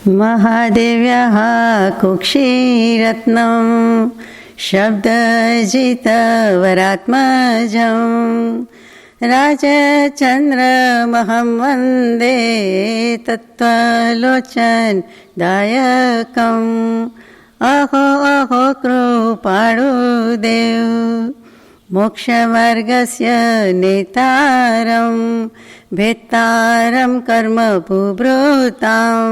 महादेव्यः कुक्षीरत्नं शब्दजितवरात्मजं राजचन्द्रमहं वन्दे तत्त्वलोचनदायकम्। अहो अहो कृपाळुदेव मोक्षमार्गस्य नेतारं भेत्तारं कर्मपुभृतां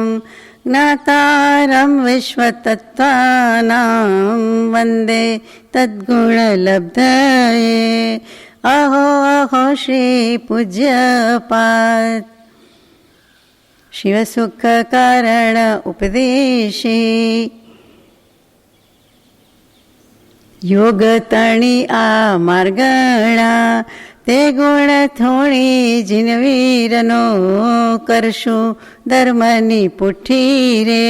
ज्ञातारं विश्वतत्त्वानां वन्दे तद्गुणलब्धये। अहो अहो श्रीपूज्यपाद शिवसुखकारण उपदेशी યોગતણી આ માર્ગણા તે ગુણ થોડી જીનવીરનો કરશું ધર્મની પુઠ્ઠી રે।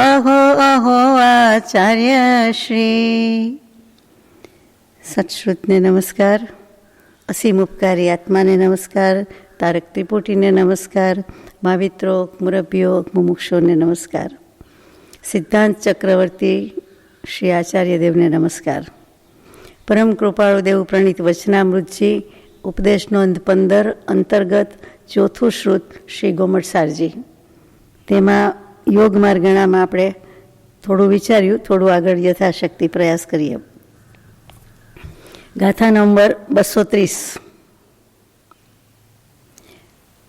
અહો અહો આચાર્ય શ્રી। સત્શ્રુતને નમસ્કાર, અસીમ ઉપકારી આત્માને નમસ્કાર, તારક ત્રિપુટીને નમસ્કાર, મહાવિત્રો મુરબ્બીઓ મુમુક્ષોને નમસ્કાર, સિદ્ધાંત ચક્રવર્તી શ્રી આચાર્યદેવને નમસ્કાર। પરમ કૃપાળુ દેવ પ્રણીત વચનામૃતજી ઉપદેશ નોંધ 15 અંતર્ગત ચોથું શ્રુત શ્રી ગોમટસારજી, તેમાં યોગ માર્ગણામાં આપણે થોડું વિચાર્યું, થોડું આગળ યથાશક્તિ પ્રયાસ કરીએ। ગાથા નંબર 230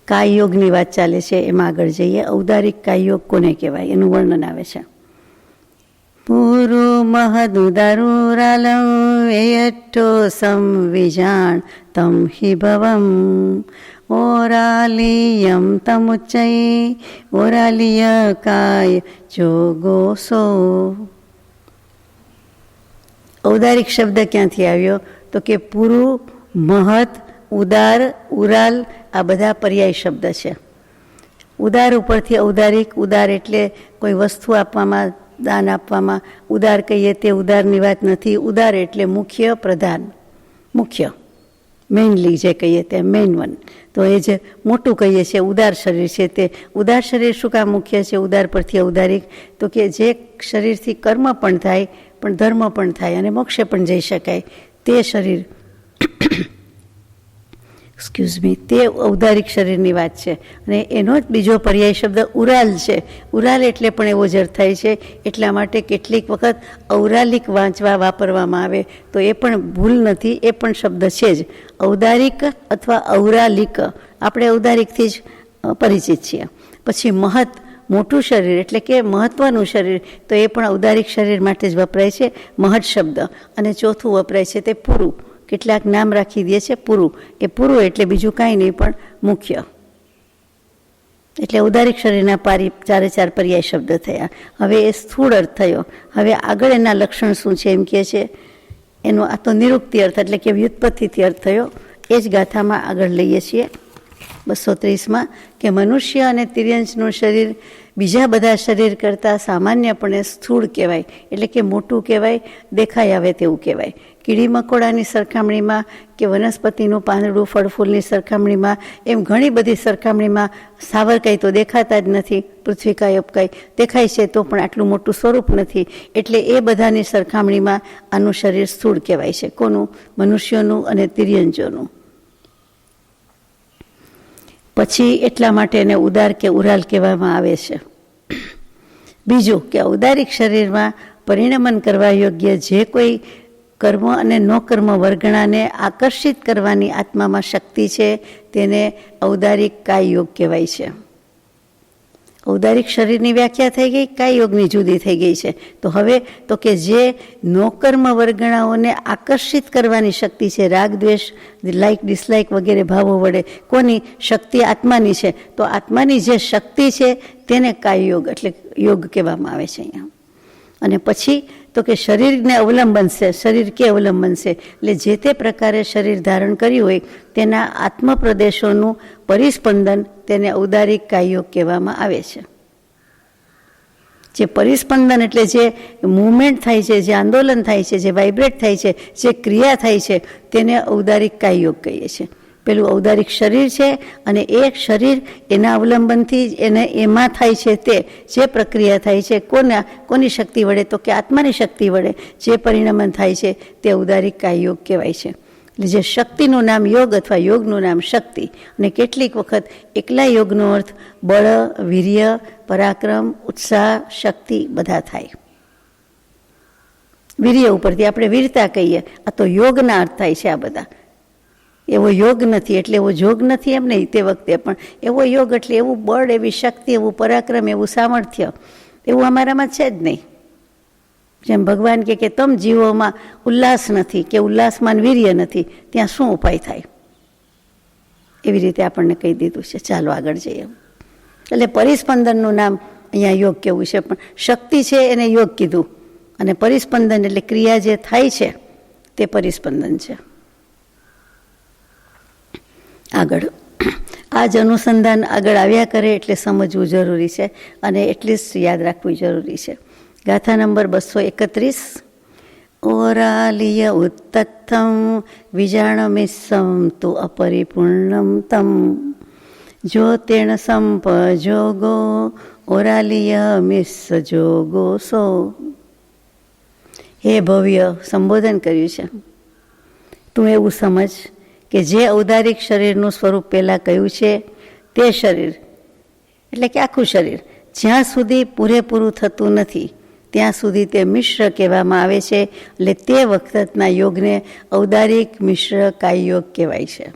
કાય યોગની વાત ચાલે છે, એમાં આગળ જઈએ। ઔદારિક કાય યોગ કોને કહેવાય એનું વર્ણન આવે છે। પૂરુ મહદુદારુરાલં વેયટ્ટો સંવિજાણ તમ હિ ભવમ ઓરાલિયમ તમુચ્ચૈ ઓરાલિય કાય જોગોસો। ઔદારિક શબ્દ ક્યાંથી આવ્યો? તો કે પૂરુ, મહદ, ઉદાર, ઉરાલ આ બધા પર્યાય શબ્દ છે। ઉદાર ઉપરથી ઔદારિક, ઉદાર એટલે કોઈ વસ્તુ આપવામાં, દાન આપવામાં ઉદાર કહીએ તે ઉદારની વાત નથી। ઉદાર એટલે મુખ્ય, પ્રધાન, મુખ્ય, મેઇનલી જે કહીએ તે મેઇન વન। તો એ જે મોટું કહીએ છીએ ઉદાર શરીર છે, તે ઉદાર શરીર શું કામ મુખ્ય છે? ઉદાર પરથી ઔદારિક, તો કે જે શરીરથી કર્મ પણ થાય, પણ ધર્મ પણ થાય અને મોક્ષે પણ જઈ શકાય તે શરીર, તે ઔદારિક શરીરની વાત છે। અને એનો જ બીજો પર્યાય શબ્દ ઉરાલ છે। ઉરાલ એટલે પણ એવો જ અર્થ થાય છે, એટલા માટે કેટલીક વખત ઔરાલિક વાપરવામાં આવે તો એ પણ ભૂલ નથી, એ પણ શબ્દ છે જ। ઔદારિક અથવા ઔરાલિક, આપણે ઔદારિકથી જ પરિચિત છીએ। પછી મહત, મોટું શરીર એટલે કે મહત્વનું શરીર, તો એ પણ ઔદારિક શરીર માટે જ વપરાય છે મહત શબ્દ। અને ચોથું વપરાય છે તે પૂરું, કેટલાક નામ રાખી દે છે પૂરું, એ પૂરું એટલે બીજું કાંઈ નહીં પણ મુખ્ય। એટલે ઔદારિક શરીરના ચારે ચાર પર્યાય શબ્દ થયા। હવે એ સ્થૂળ અર્થ થયો। હવે આગળ એના લક્ષણ શું છે એમ કહે છે, એનો આ તો નિરુક્તિ અર્થ એટલે કે વ્યુત્પત્તિથી અર્થ થયો। એ જ ગાથામાં આગળ લઈએ છીએ 230માં કે મનુષ્ય અને તિર્યંશનું શરીર બીજા બધા શરીર કરતાં સામાન્યપણે સ્થૂળ કહેવાય, એટલે કે મોટું કહેવાય, દેખાઈ આવે તેવું કહેવાય। કીડી મકોડાની સરખામણીમાં કે વનસ્પતિનું પાંદડું, ફળફૂલની સરખામણીમાં, એમ ઘણી બધી સરખામણીમાં સ્થાવર કંઈ તો દેખાતા જ નથી, પૃથ્વી કાંઈ અપકાય દેખાય છે તો પણ આટલું મોટું સ્વરૂપ નથી, એટલે એ બધાની સરખામણીમાં આનું શરીર સ્થૂળ કહેવાય છે। કોનું? મનુષ્યોનું અને તિર્યંજોનું। પછી એટલા માટે એને ઉદાર કે ઉરાલ કહેવામાં આવે છે। બીજું કે ઔદારિક શરીરમાં પરિણમન કરવા યોગ્ય જે કોઈ કર્મ અને નોકર્મ વર્ગણાને આકર્ષિત કરવાની આત્મામાં શક્તિ છે તેને ઔદારિક કાય યોગ કહેવાય છે। ઔદારિક શરીરની વ્યાખ્યા થઈ ગઈ, કાય યોગની જુદી થઈ ગઈ છે। તો હવે તો કે જે નોકર્મ વર્ગણાઓને આકર્ષિત કરવાની શક્તિ છે, રાગ દ્વેષ, લાઇક ડિસલાઇક વગેરે ભાવો વડે, કોની શક્તિ? આત્માની છે। તો આત્માની જે શક્તિ છે તેને કાય યોગ એટલે યોગ કહેવામાં આવે છે અહીંયા। અને પછી તો કે શરીરને અવલંબન છે, શરીર કે અવલંબન છે એટલે જે તે પ્રકારે શરીર ધારણ કર્યું હોય તેના આત્મપ્રદેશોનું પરિસ્પંદન તેને ઔદારિક કાય યોગ કહેવામાં આવે છે। જે પરિસ્પંદન એટલે જે મૂવમેન્ટ થાય છે, જે આંદોલન થાય છે, જે વાઇબ્રેટ થાય છે, જે ક્રિયા થાય છે તેને ઔદારિક કાય યોગ કહીએ છીએ। પેલું ઔદારિક શરીર છે, અને એ શરીર એના અવલંબનથી એને એમાં થાય છે તે જે પ્રક્રિયા થાય છે કોની શક્તિ વડે, તો કે આત્માની શક્તિ વડે જે પરિણમન થાય છે તે ઔદારિક કાય યોગ કહેવાય છે. એટલે જે શક્તિનું નામ યોગ અથવા યોગનું નામ શક્તિ. અને કેટલીક વખત એકલા યોગનો અર્થ બળ, વીર્ય, પરાક્રમ, ઉત્સાહ, શક્તિ બધા થાય. વીર્ય ઉપરથી આપણે વીરતા કહીએ, આ તો યોગના અર્થ થાય છે. આ બધા એવો યોગ નથી એટલે એવો જોગ નથી એમ નહીં, તે વખતે પણ એવો યોગ એટલે એવું બળ, એવી શક્તિ, એવું પરાક્રમ, એવું સામર્થ્ય એવું અમારામાં છે જ નહીં. જેમ ભગવાન કે તમ જીવોમાં ઉલ્લાસ નથી કે ઉલ્લાસમાં વીર્ય નથી, ત્યાં શું ઉપાય થાય? એવી રીતે આપણને કહી દીધું છે. ચાલો આગળ જઈએ. એટલે પરિસ્પંદનનું નામ અહીંયા યોગ કેવું છે, પણ શક્તિ છે એને યોગ કીધું, અને પરિસ્પંદન એટલે ક્રિયા જે થાય છે તે પરિસ્પંદન છે. આગળ આ જ અનુસંધાન આગળ આવ્યા કરે એટલે સમજવું જરૂરી છે, અને એટલીસ્ટ યાદ રાખવું જરૂરી છે. ગાથા નંબર 231. ઓરાલિય ઉત્તથમ વિજાણમિસ્સમ તુ અપરિપૂર્ણમ તમ જ્યોતિર્ણ સંપજોગો ઓરાલિય મિસ્સ જોગો સો. હે ભવ્ય, સંબોધન કર્યું છે. તું એવું સમજ કે જે ઔદારિક શરીરનું સ્વરૂપ પહેલાં કહ્યું છે તે શરીર એટલે કે આખું શરીર જ્યાં સુધી પૂરેપૂરું થતું નથી ત્યાં સુધી તે મિશ્ર કહેવામાં આવે છે. એટલે તે વખતના યોગને ઔદારિક મિશ્ર કાય યોગ કહેવાય છે.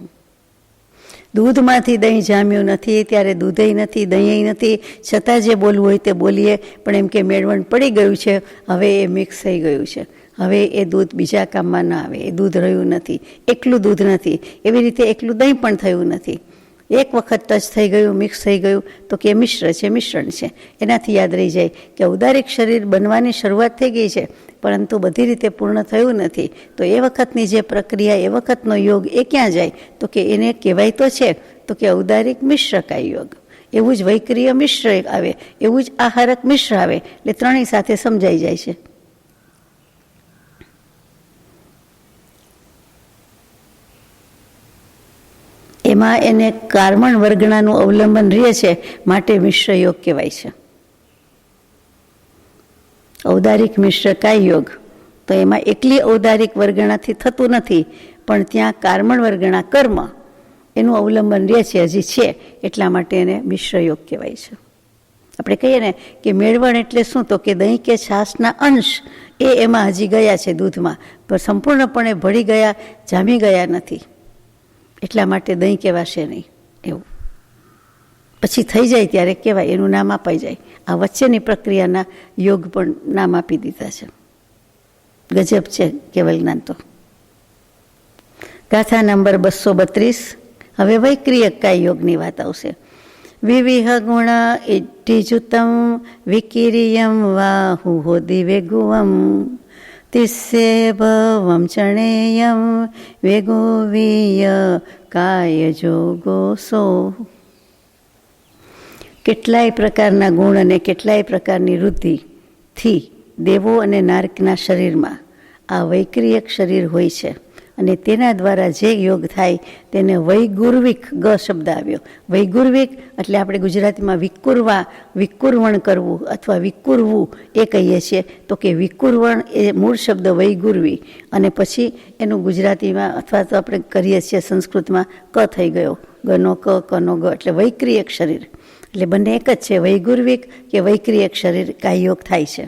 દૂધમાંથી દહીં જામ્યું નથી ત્યારે દૂધેય નથી, દહીંય નથી, છતાં જે બોલવું હોય તે બોલીએ, પણ એમ કે મેળવણ પડી ગયું છે, હવે એ મિક્સ થઈ ગયું છે, હવે એ દૂધ બીજા કામમાં ન આવે, એ દૂધ રહ્યું નથી, એકલું દૂધ નથી. એવી રીતે એકલું દહીં પણ થયું નથી. એક વખત ટચ થઈ ગયું, મિક્સ થઈ ગયું તો કે મિશ્ર છે, મિશ્રણ છે. એનાથી યાદ રહી જાય કે ઔદારિક શરીર બનવાની શરૂઆત થઈ ગઈ છે, પરંતુ બધી રીતે પૂર્ણ થયું નથી. તો એ વખતની જે પ્રક્રિયા, એ વખતનો યોગ એ ક્યાં જાય? તો કે એને કહેવાય તો છે તો કે ઔદારિક મિશ્ર કાય યોગ. એવું જ વૈક્રિય મિશ્ર આવે, એવું જ આહારક મિશ્ર આવે, એટલે ત્રણેય સાથે સમજાઈ જાય છે. એમાં એને કાર્મણ વર્ગણાનું અવલંબન રહે છે, માટે મિશ્ર યોગ કહેવાય છે. ઔદારિક મિશ્ર કાય યોગ તો એમાં એકલી ઔદારિક વર્ગણાથી થતું નથી, પણ ત્યાં કાર્મણ વર્ગણા કર્મ એનું અવલંબન રહે છે, હજી છે, એટલા માટે એને મિશ્ર યોગ કહેવાય છે. આપણે કહીએ ને કે મેળવણ એટલે શું? તો કે દહીં કે છાશના અંશ એ એમાં હજી ગયા છે દૂધમાં, પણ સંપૂર્ણપણે ભળી ગયા, જામી ગયા નથી, એટલા માટે દહીં કહેવાશે નહીં. એવું પછી થઈ જાય ત્યારે કહેવાય, એનું નામ અપાઈ જાય. આ વચ્ચેની પ્રક્રિયાના યોગ પણ નામ આપી દીધા છે. ગજબ છે કેવલ જ્ઞાન તો. ગાથા નંબર 232. હવે વૈક્રિયક કાય યોગની વાત આવશે. વિવિહ ગુણ ઇઢ્ઢિજુતમ વિકિરિયમ વાહુ હોદી વેગુવમ તિસ્સે ભવમ ચણેયમ વેગોવીય કાય જોગો સો. કેટલાય પ્રકારના ગુણ અને કેટલાય પ્રકારની વૃદ્ધિથી દેવો અને નારકના શરીરમાં આ વૈક્રિયક શરીર હોય છે, અને તેના દ્વારા જે યોગ થાય તેને વૈગુર્વિક ગ શબ્દ આવ્યો. વૈગુર્વિક એટલે આપણે ગુજરાતીમાં વિકુરવા, વિકુરવણ કરવું અથવા વિકુરવું એ કહીએ છીએ. તો કે વિકુરવણ એ મૂળ શબ્દ વૈગુર્વી, અને પછી એનું ગુજરાતીમાં અથવા તો આપણે કરીએ છીએ સંસ્કૃતમાં ક થઈ ગયો, ગનો ક, કનો ગ, એટલે વૈક્રિયક શરીર. એટલે બંને એક જ છે, વૈગુર્વિક કે વૈક્રિયક શરીર કાય યોગ થાય છે.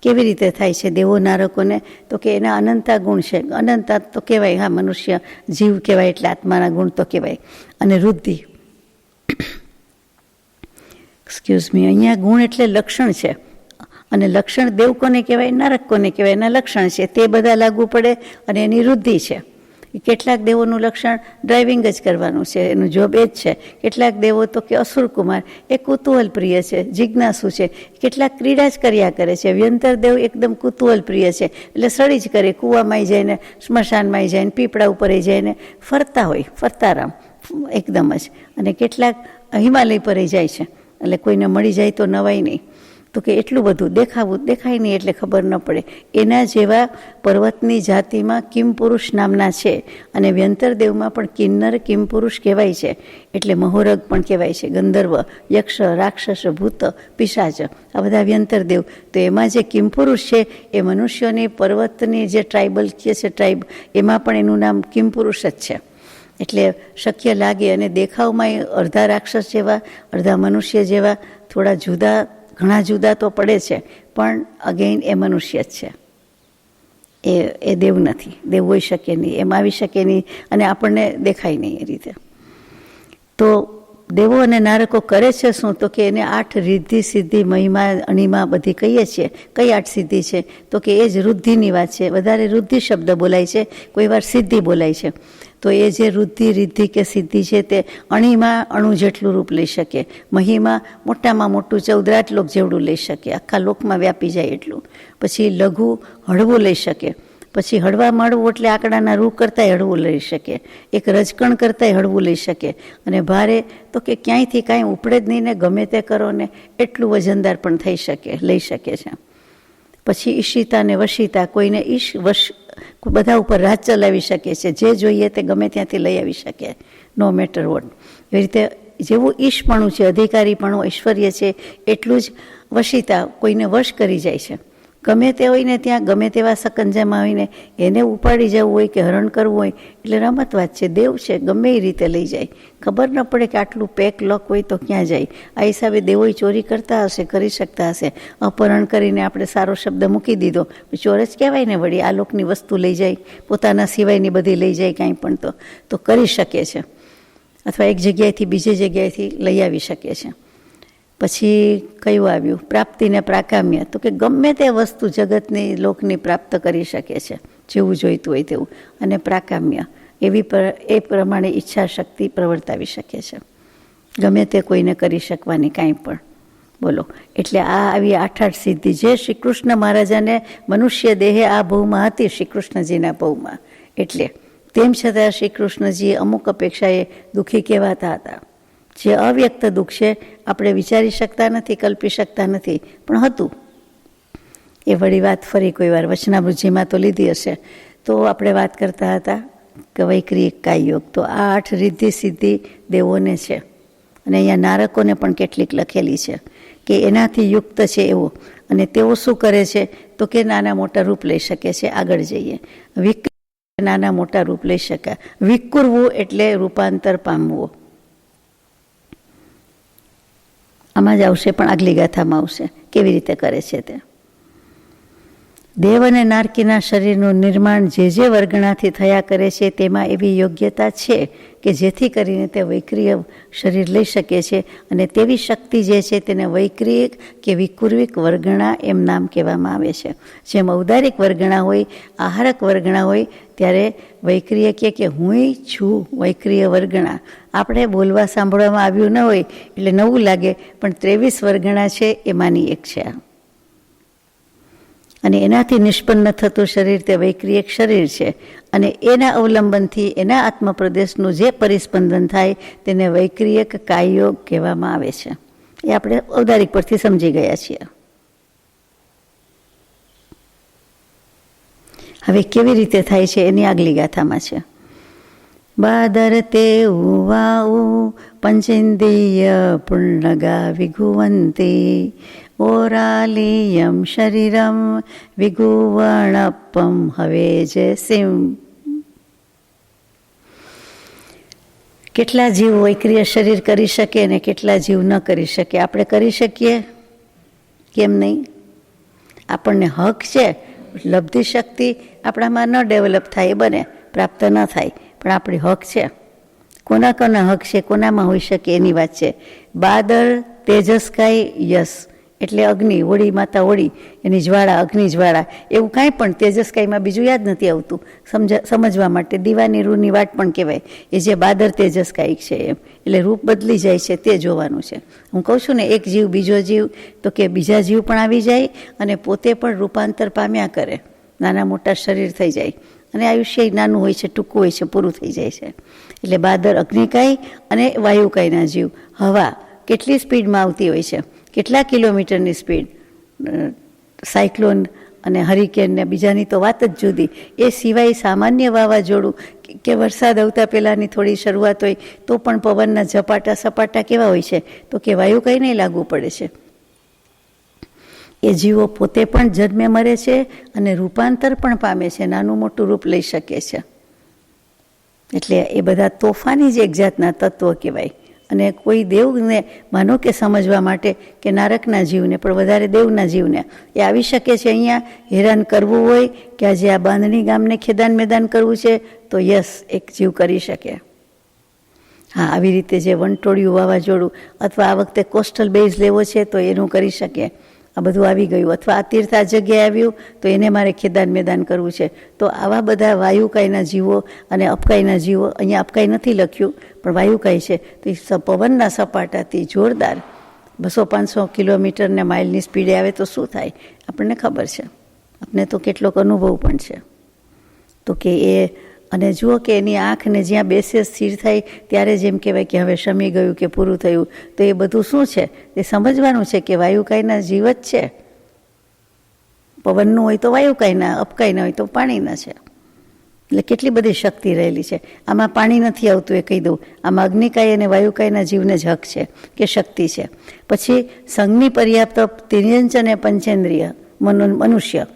કેવી રીતે થાય છે દેવો નારકોને? તો કે એના અનંતા ગુણ છે. અનંતા તો કહેવાય, હા, મનુષ્ય જીવ કહેવાય એટલે આત્માના ગુણ તો કહેવાય. અને વૃદ્ધિ, એક્સક્યુઝ મી, અહીંયા ગુણ એટલે લક્ષણ છે, અને લક્ષણ દેવ કોને કહેવાય? નારક કોને કહેવાય? એના લક્ષણ છે, તે બધા લાગુ પડે, અને એની વૃદ્ધિ છે. કેટલાક દેવોનું લક્ષણ ડ્રાઇવિંગ જ કરવાનું છે, એનું જોબ એ જ છે. કેટલાક દેવો તો કે અસુર કુમાર એ કુતૂહલ પ્રિય છે, જિજ્ઞાસુ છે. કેટલાક ક્રીડા જ કર્યા કરે છે. વ્યંતર દેવ એકદમ કુતૂહલ પ્રિય છે, એટલે સળી જ કરે, કૂવામાં જાય ને, સ્મશાનમાં જાય ને, પીપળા ઉપર જાય ને, ફરતા હોય, ફરતારામ એકદમ જ. અને કેટલાક હિમાલય પર જાય છે, એટલે કોઈને મળી જાય તો નવાય નહીં. તો કે એટલું બધું દેખાવું દેખાય નહીં એટલે ખબર ન પડે. એના જેવા પર્વતની જાતિમાં કિમપુરુષ નામના છે, અને વ્યંતરદેવમાં પણ કિન્નર કિમપુરુષ કહેવાય છે, એટલે મહોરગ પણ કહેવાય છે, ગંધર્વ, યક્ષ, રાક્ષસ, ભૂત, પિશાચ, આ બધા વ્યંતરદેવ. તો એમાં જે કિમપુરુષ છે એ મનુષ્યોની પર્વતની જે ટ્રાઇબલ કહે છે ટ્રાઇબ, એમાં પણ એનું નામ કિમપુરુષ જ છે. એટલે શક્ય લાગે, અને દેખાવમાં અડધા રાક્ષસ જેવા અડધા મનુષ્ય જેવા, થોડા જુદા, ઘણા જુદા તો પડે છે, પણ અગેઇન એ મનુષ્ય જ છે, એ દેવ નથી. દેવ હોઈ શકે નહીં, એમ આવી શકે નહીં, અને આપણને દેખાય નહીં એ રીતે. તો દેવો અને નારકો કરે છે શું? તો કે એને 8 રિદ્ધિ સિદ્ધિ મહિમા અણિમા બધી કહીએ છીએ. કઈ 8 સિદ્ધિ છે? તો કે એ જ રુદ્ધિની વાત છે. વધારે રુદ્ધિ શબ્દ બોલાય છે, કોઈ વાર સિદ્ધિ બોલાય છે. તો એ જે રુદ્ધિ રિદ્ધિ કે સિદ્ધિ છે તે અણીમાં અણુ જેટલું રૂપ લઈ શકે, મહીમાં મોટામાં મોટું 14 લોક જેવડું લઈ શકે, આખા લોકમાં વ્યાપી જાય એટલું. પછી લઘુ હળવું લઈ શકે, પછી હળવા મળવું એટલે આંકડાના રૂ કરતાંય હળવું લઈ શકે, એક રજકણ કરતાંય હળવું લઈ શકે, અને ભારે તો કે ક્યાંયથી કાંઈ ઉપડે જ નહીં ને ગમે તે કરો ને એટલું વજનદાર પણ થઈ શકે, લઈ શકે છે. પછી ઈશિતા ને વશિતા, કોઈને ઈશ વશ બધા ઉપર રાજ ચલાવી શકે છે, જે જોઈએ તે ગમે ત્યાંથી લઈ આવી શકે, નો મેટર વોટ. એવી રીતે જેવું ઈશપણું છે, અધિકારીપણું, ઐશ્વર્ય છે, એટલું જ વશિતા, કોઈને વશ કરી જાય છે. ગમે તે હોય ને ત્યાં, ગમે તેવા સકંજામાં હોય ને એને ઉપાડી જવું હોય કે હરણ કરવું હોય એટલે રમત વાત છે. દેવ છે, ગમે એ રીતે લઈ જાય, ખબર ન પડે કે આટલું પેક લોક હોય તો ક્યાં જાય. આ હિસાબે દેવોય ચોરી કરતા હશે, કરી શકતા હશે. અપહરણ કરીને આપણે સારો શબ્દ મૂકી દીધો, ચોર જ કહેવાય ને વળી. આ લોકની વસ્તુ લઈ જાય, પોતાના સિવાયની બધી લઈ જાય, કાંઈ પણ તો કરી શકે છે, અથવા એક જગ્યાએથી બીજી જગ્યાએથી લઈ આવી શકે છે. પછી કયું આવ્યું? પ્રાપ્તિ ને પ્રાકામ્ય, તો કે ગમે તે વસ્તુ જગતની લોકની પ્રાપ્ત કરી શકે છે, જેવું જોઈતું હોય તેવું. અને પ્રાકામ્ય, એ પ્રમાણે ઈચ્છા શક્તિ પ્રવર્તાવી શકે છે, ગમે તે કોઈને કરી શકવાની કાંઈ પણ. બોલો, એટલે આ આવી 8 સિદ્ધિ જે શ્રી કૃષ્ણ મહારાજાને મનુષ્ય દેહે આ ભવમાં હતી, શ્રી કૃષ્ણજીના ભવમાં. એટલે તેમ છતાં શ્રી કૃષ્ણજી અમુક અપેક્ષાએ દુઃખી કહેવાતા હતા. જે અવ્યક્ત દુઃખ છે, આપણે વિચારી શકતા નથી, કલ્પી શકતા નથી, પણ હતું. એ વળી વાત ફરી કોઈ વાર વચનામૃતજીમાં તો લીધી હશે. તો આપણે વાત કરતા હતા કે વૈક્રિય કાયયોગ, તો આ 8 રિદ્ધિ સિદ્ધિ દેવોને છે, અને અહીંયા નારકોને પણ કેટલીક લખેલી છે કે એનાથી યુક્ત છે એવો. અને તેઓ શું કરે છે? તો કે નાના મોટા રૂપ લઈ શકે છે. આગળ જઈએ. નાના મોટા રૂપ લઈ શકાય. વિકુરવું એટલે રૂપાંતર પામવું. આમાં જ આવશે, પણ આગલી ગાથામાં આવશે કેવી રીતે કરે છે તે. દેવ અને નારકીના શરીરનું નિર્માણ જે વર્ગણાથી થયા કરે છે તેમાં એવી યોગ્યતા છે કે જેથી કરીને તે વૈક્રિય શરીર લઈ શકે છે, અને તેવી શક્તિ જે છે તેને વૈક્રિયક કે વિકુર્વિક વર્ગણા એમ નામ કહેવામાં આવે છે. જેમ ઔદારિક વર્ગણા હોય, આહારક વર્ગણા હોય, ત્યારે વૈક્રિય કે હુંય છું વૈક્રિય વર્ગણા. આપણે બોલવા સાંભળવામાં આવ્યું ન હોય એટલે નવું લાગે, પણ 23 વર્ગણા છે એમાંની એક છે. અને એનાથી નિષ્પન્ન થતું શરીર તે વૈક્રિયક શરીર છે, અને એના અવલંબનથી એના આત્મપ્રદેશનું જે પરિસ્પંદન થાય તેને વૈક્રિયક કાયયોગ કહેવામાં આવે છે. એ આપણે ઔદારિક પરથી સમજી ગયા છીએ. હવે કેવી રીતે થાય છે એની આગલી ગાથામાં છે. બાદરતે ઉવાઉ પંચેન્દ્રિય પુણ્યગા વિઘુવંતી ઓરાલીયમ શરીરમ વિગુવણપમ હવે જે સિમ. કેટલા જીવ વૈક્રિય શરીર કરી શકે અને કેટલા જીવ ન કરી શકે? આપણે કરી શકીએ, કેમ નહીં? આપણને હક છે, લબ્ધિ શક્તિ આપણામાં ન ડેવલપ થાય, બને પ્રાપ્ત ન થાય, પણ આપણી હક છે. કોના હક છે, કોનામાં હોઈ શકે એની વાત છે. બાદર તેજસ્કાય યશ એટલે અગ્નિ, હોળી માતા હોળી, એની જ્વાળા, અગ્નિ જ્વાળા, એવું કાંઈ પણ તેજસ્કાયમાં બીજું યાદ નથી આવતું સમજવા માટે. દીવાની રૂની વાટ પણ કહેવાય, એ જે બાદર તેજસ્કાયિક છે એમ. એટલે રૂપ બદલી જાય છે તે જોવાનું છે. હું કહું છું ને, એક જીવ બીજો જીવ, તો કે બીજા જીવ પણ આવી જાય અને પોતે પણ રૂપાંતર પામ્યા કરે, નાના મોટા શરીર થઈ જાય, અને આયુષ્ય નાનું હોય છે, ટૂંકું હોય છે, પૂરું થઈ જાય છે. એટલે બાદર અગ્નિકાય અને વાયુકાયના જીવ. હવા કેટલી સ્પીડમાં આવતી હોય છે, કેટલા કિલોમીટરની સ્પીડ, સાયક્લોન અને હરિકેન ને બીજાની તો વાત જ જુદી. એ સિવાય સામાન્ય વાવાઝોડું કે વરસાદ આવતા પહેલાંની થોડી શરૂઆત હોય તો પણ પવનના ઝપાટા સપાટા કેવા હોય છે, તો કે વાયુ કંઈ નહીં લાગુ પડે છે. એ જીવો પોતે પણ જન્મે મરે છે અને રૂપાંતર પણ પામે છે, નાનું મોટું રૂપ લઈ શકે છે. એટલે એ બધા તોફાની જ એક જાતના તત્વો કહેવાય. અને કોઈ દેવને માનો કે સમજવા માટે કે નારકના જીવને પણ વધારે દેવના જીવને એ આવી શકે છે અહીંયા હેરાન કરવું હોય કે આજે આ બાંધણી ગામને ખેદાન મેદાન કરવું છે તો યસ એક જીવ કરી શકે. હા, આવી રીતે જે વંટોળિયું વાવાઝોડું અથવા આ વખતે કોસ્ટલ બેઝ લેવો છે તો એનું કરી શકે. આ બધું આવી ગયું. અથવા આ તીર્થ આ જગ્યાએ આવ્યું તો એને મારે ખેદાન મેદાન કરવું છે. તો આવા બધા વાયુકાયના જીવો અને અપકાયના જીવો, અહીંયા અપકાય નથી લખ્યું પણ વાયુકાય છે, તો એ પવનના સપાટાથી જોરદાર 200-500 કિલોમીટર ને માઇલની સ્પીડે આવે તો શું થાય આપણને ખબર છે. આપણે તો કેટલોક અનુભવ પણ છે. તો કે એ અને જુઓ કે એની આંખને જ્યાં બેસે સ્થિર થાય ત્યારે જેમ કહેવાય કે હવે શમી ગયું કે પૂરું થયું. તો એ બધું શું છે એ સમજવાનું છે કે વાયુકાયના જીવ જ છે. પવનનું હોય તો વાયુકાયના, અપકાયના હોય તો પાણીના છે. એટલે કેટલી બધી શક્તિ રહેલી છે. આમાં પાણી નથી આવતું એ કહી દઉં. આમાં અગ્નિકાય અને વાયુકાયના જીવને જ હક છે કે શક્તિ છે. પછી સંઘની પર્યાપ્ત તિર્યંચ અને પંચેન્દ્રિય મનુષ્ય,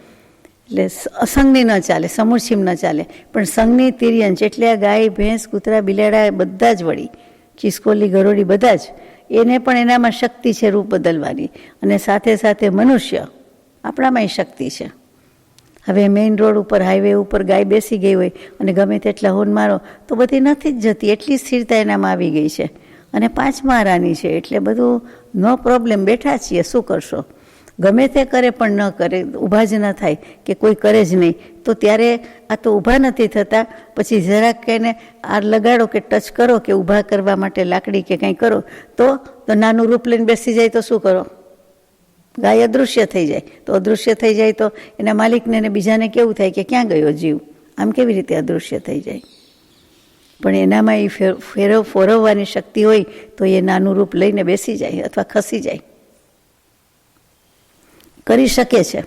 એટલે અસંગની ન ચાલે, સમૂર્છિમ ન ચાલે, પણ સંઘની તિર્યંચ એટલે આ ગાય ભેંસ કૂતરા બિલાડા બધા જ વળી ખિસકોલી ગરોડી બધા જ, એને પણ એનામાં શક્તિ છે રૂપ બદલવાની. અને સાથે સાથે મનુષ્ય આપણામાંય શક્તિ છે. હવે મેઇન રોડ ઉપર હાઈવે ઉપર ગાય બેસી ગઈ હોય અને ગમે તેટલા હોર્ન મારો તો બધી નથી જ જતી, એટલી સ્થિરતા એનામાં આવી ગઈ છે. અને 5 મારાની છે એટલે બધું નો પ્રોબ્લેમ, બેઠા છીએ શું કરશો. ગમે તે કરે પણ ન કરે, ઊભા જ ન થાય કે કોઈ કરે જ નહીં. તો ત્યારે આ તો ઊભા નથી થતા, પછી જરાક કહીને આ લગાડો કે ટચ કરો કે ઊભા કરવા માટે લાકડી કે કંઈ કરો તો નાનું રૂપ લઈને બેસી જાય તો શું કરો, ગાય અદૃશ્ય થઈ જાય. તો અદૃશ્ય થઈ જાય તો એના માલિકને ને બીજાને કેવું થાય કે ક્યાં ગયો જીવ, આમ કેવી રીતે અદૃશ્ય થઈ જાય. પણ એનામાં એ ફેરવવાની શક્તિ હોય તો એ નાનું રૂપ લઈને બેસી જાય અથવા ખસી જાય. કરી શકે છે,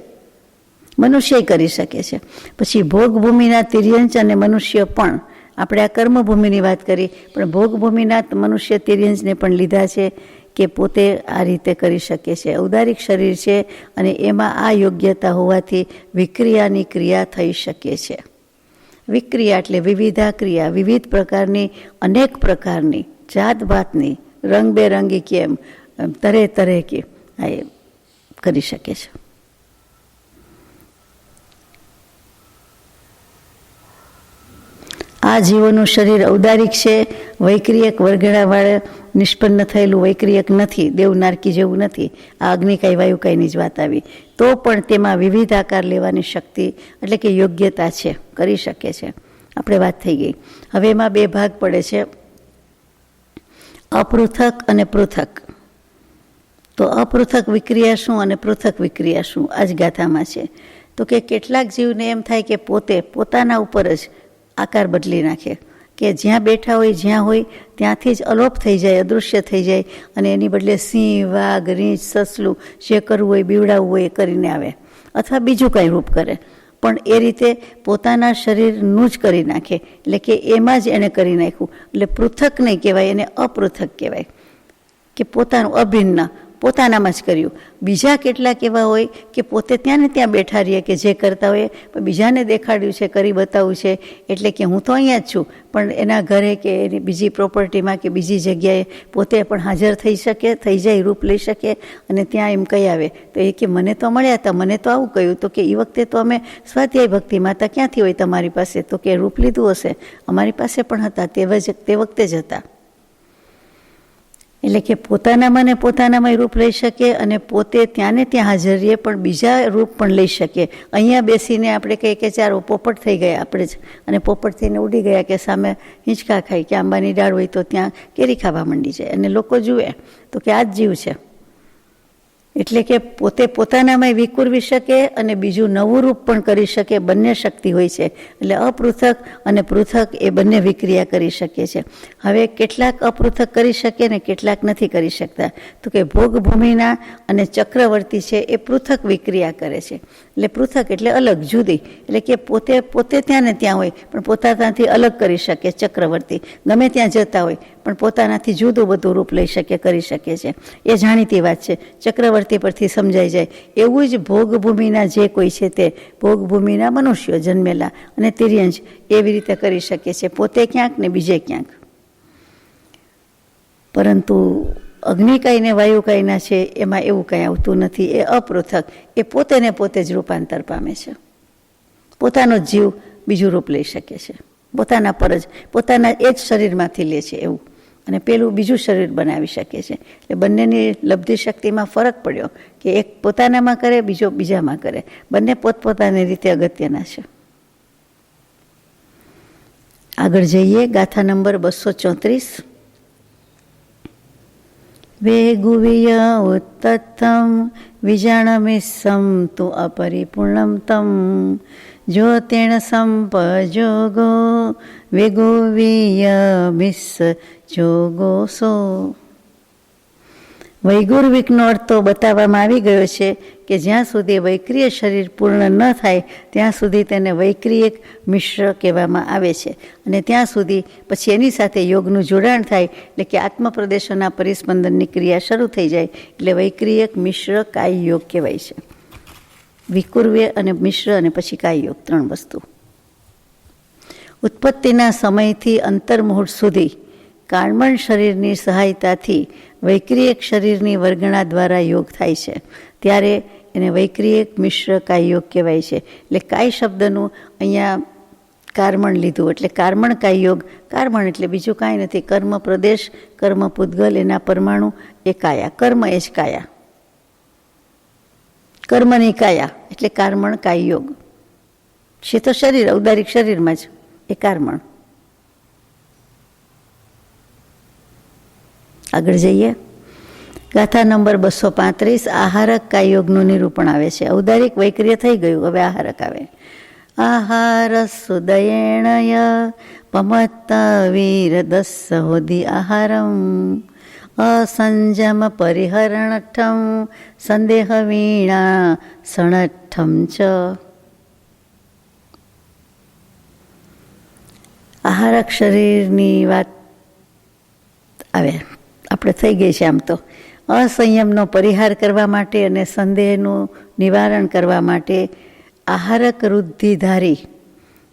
મનુષ્ય કરી શકે છે. પછી ભોગભૂમિના તિર્યંચ અને મનુષ્ય પણ, આપણે આ કર્મભૂમિની વાત કરી પણ ભોગભૂમિના મનુષ્ય તિર્યંચને પણ લીધા છે કે પોતે આ રીતે કરી શકે છે. ઔદારિક શરીર છે અને એમાં આ યોગ્યતા હોવાથી વિક્રિયાની ક્રિયા થઈ શકે છે. વિક્રિયા એટલે વિવિધા ક્રિયા, વિવિધ પ્રકારની, અનેક પ્રકારની, જાત ભાતની, રંગબેરંગી કેમ તરે તરે કે આ કરી શકે છે. આ જીવોનું શરીર ઔદારિક છે, વૈક્રિયક વરઘેડાવાળે નિષ્પન્ન થયેલું વૈક્રિયક નથી, દેવનારકી જેવું નથી. આ અગ્નિકાય વાયુકાયની જ વાત આવી. તો પણ તેમાં વિવિધ આકાર લેવાની શક્તિ એટલે કે યોગ્યતા છે, કરી શકે છે. આપણે વાત થઈ ગઈ. હવે એમાં 2 ભાગ પડે છે, અપૃથક અને પૃથક. તો અપૃથક વિક્રિયા શું અને પૃથક વિક્રિયા શું, આ જ ગાથામાં છે. તો કે કેટલાક જીવને એમ થાય કે પોતાના ઉપર જ આકાર બદલી નાખે, કે જ્યાં બેઠા હોય જ્યાં હોય ત્યાંથી જ અલોપ થઈ જાય, અદૃશ્ય થઈ જાય અને એની બદલે સિંહ, વાઘ, રીંછ, સસલું જે કરવું હોય, બીવડાવવું હોય એ કરીને આવે, અથવા બીજું કાંઈ રૂપ કરે. પણ એ રીતે પોતાના શરીરનું જ કરી નાખે, એટલે કે એમાં જ એને કરી નાખ્યું. એટલે પૃથક નહીં કહેવાય, એને અપૃથક કહેવાય કે પોતાનું અભિન્ન, પોતાનામાં જ કર્યું. બીજા કેટલાક એવા હોય કે પોતે ત્યાં ને ત્યાં બેઠા રહીએ કે જે કરતા હોય પણ બીજાને દેખાડ્યું છે, કરી બતાવવું છે, એટલે કે હું તો અહીંયા જ છું પણ એના ઘરે કે એની બીજી પ્રોપર્ટીમાં કે બીજી જગ્યાએ પોતે પણ હાજર થઈ શકે, થઈ જાય, રૂપ લઈ શકે અને ત્યાં એમ કહી આવે તો એ કે મને તો મળ્યા હતા, મને તો આવું કહ્યું. તો કે એ વખતે તો અમે સ્વાધ્યાય ભક્તિ માતા ક્યાંથી હોય તમારી પાસે, તો કે રૂપ લીધું હશે, અમારી પાસે પણ હતા, તે વખતે જ હતા. એટલે કે પોતાનામાં ને પોતાનામાં રૂપ લઈ શકે અને પોતે ત્યાં ને ત્યાં હાજર રહીએ પણ બીજા રૂપ પણ લઈ શકે. અહીંયા બેસીને આપણે કહીએ કે ચાલો પોપટ થઈ ગયા આપણે જ, અને પોપટ થઈને ઉડી ગયા કે સામે હિંચકા ખાઈ કે આંબાની ડાળ હોય તો ત્યાં કેરી ખાવા માંડી જાય અને લોકો જુએ તો કે આ જ જીવ છે. એટલે કે પોતે પોતાનામાં વિકુરવી શકે અને બીજું નવું રૂપ પણ કરી શકે, બંને શક્તિ હોય છે. એટલે અપૃથક અને પૃથક એ બંને વિક્રિયા કરી શકે છે. હવે કેટલાક અપૃથક કરી શકે ને કેટલાક નથી કરી શકતા. તો કે ભોગભૂમિના અને ચક્રવર્તી છે એ પૃથક વિક્રિયા કરે છે. એટલે પૃથક એટલે અલગ, જુદી. એટલે કે પોતે ત્યાં ને ત્યાં હોય પણ પોતાનાથી અલગ કરી શકે. ચક્રવર્તી ગમે ત્યાં જતા હોય પણ પોતાનાથી જુદું બધું રૂપ લઈ શકે, કરી શકે છે. એ જાણીતી વાત છે, ચક્રવર્તી પરથી સમજાઈ જાય. એવું જ ભોગભૂમિના જે કોઈ છે તે ભોગભૂમિના મનુષ્યો જન્મેલા અને તિર્યંશ એવી રીતે કરી શકે છે, પોતે ક્યાંક ને બીજે ક્યાંક. પરંતુ અગ્નિકાય ને વાયુકાયના છે એમાં એવું કંઈ આવતું નથી. એ અપૃથક, એ પોતે ને પોતે જ રૂપાંતર પામે છે. પોતાનો જીવ બીજું રૂપ લઈ શકે છે, પોતાના પર જ, પોતાના એ જ શરીરમાંથી લે છે એવું, અને પેલું બીજું શરીર બનાવી શકે છે. એટલે બંનેની લબ્ધિ શક્તિમાં ફરક પડ્યો કે એક પોતાનામાં કરે, બીજો બીજામાં કરે. બંને પોતપોતાની રીતે અગત્યના છે. આગળ જઈએ, ગાથા નંબર 234. વેગુવિય ઉત્તથમ વિજાણમિસમ તુ અપરિપૂર્ણમ તમ જ્યોતિર્ણ સંપજોગો વેગુવિય મિસ જોગો સો. વૈગુર્વિકનો અર્થ તો બતાવવામાં આવી ગયો છે કે જ્યાં સુધી વૈક્રિય શરીર પૂર્ણ ન થાય ત્યાં સુધી તેને વૈક્રિયક મિશ્ર કહેવામાં આવે છે. અને ત્યાં સુધી પછી એની સાથે યોગનું જોડાણ થાય, એટલે કે આત્મપ્રદેશોના પરિસ્પંદનની ક્રિયા શરૂ થઈ જાય એટલે વૈક્રિયક મિશ્ર કાય યોગ કહેવાય છે. વિકુર્વ્ય અને મિશ્ર અને પછી કાય યોગ, 3 વસ્તુ. ઉત્પત્તિના સમયથી અંતર્મુહૂર્ત સુધી કાળમણ શરીરની સહાયતાથી વૈક્રિયક શરીરની વર્ગણા દ્વારા યોગ થાય છે. ત્યારે એને વૈક્રિયક મિશ્ર કાય યોગ કહેવાય છે. એટલે કાય શબ્દનું અહીંયા કારમણ લીધું, એટલે કારમણ કાય યોગ. કારમણ એટલે બીજું કાંઈ નથી, કર્મ પ્રદેશ, કર્મ પૂદગલ, એના પરમાણુ એ કાયા. કર્મ એ જ કાયા, કર્મની કાયા એટલે કારમણ કાય યોગ છે. તો શરીર, ઔદારિક શરીરમાં જ એ કારમણ. આગળ જઈએ, ગાથા નંબર 235. આહારક કાયયોગનું નિરૂપણ આવે છે. ઔદારિક વૈક્રિય થઈ ગયું, હવે આહારક આવે. આહાર સુદયેણય પમત્ત વીરદસ્સ હોદી આહારમ અસંજમ પરિહરણઠમ સંદેહ વીણા સણઠમ ચ. આહારક શરીરની વાત આવે, આપણે થઈ ગઈ છે. આમ તો અસંયમનો પરિહાર કરવા માટે અને સંદેહનું નિવારણ કરવા માટે આહારક વૃદ્ધિધારી,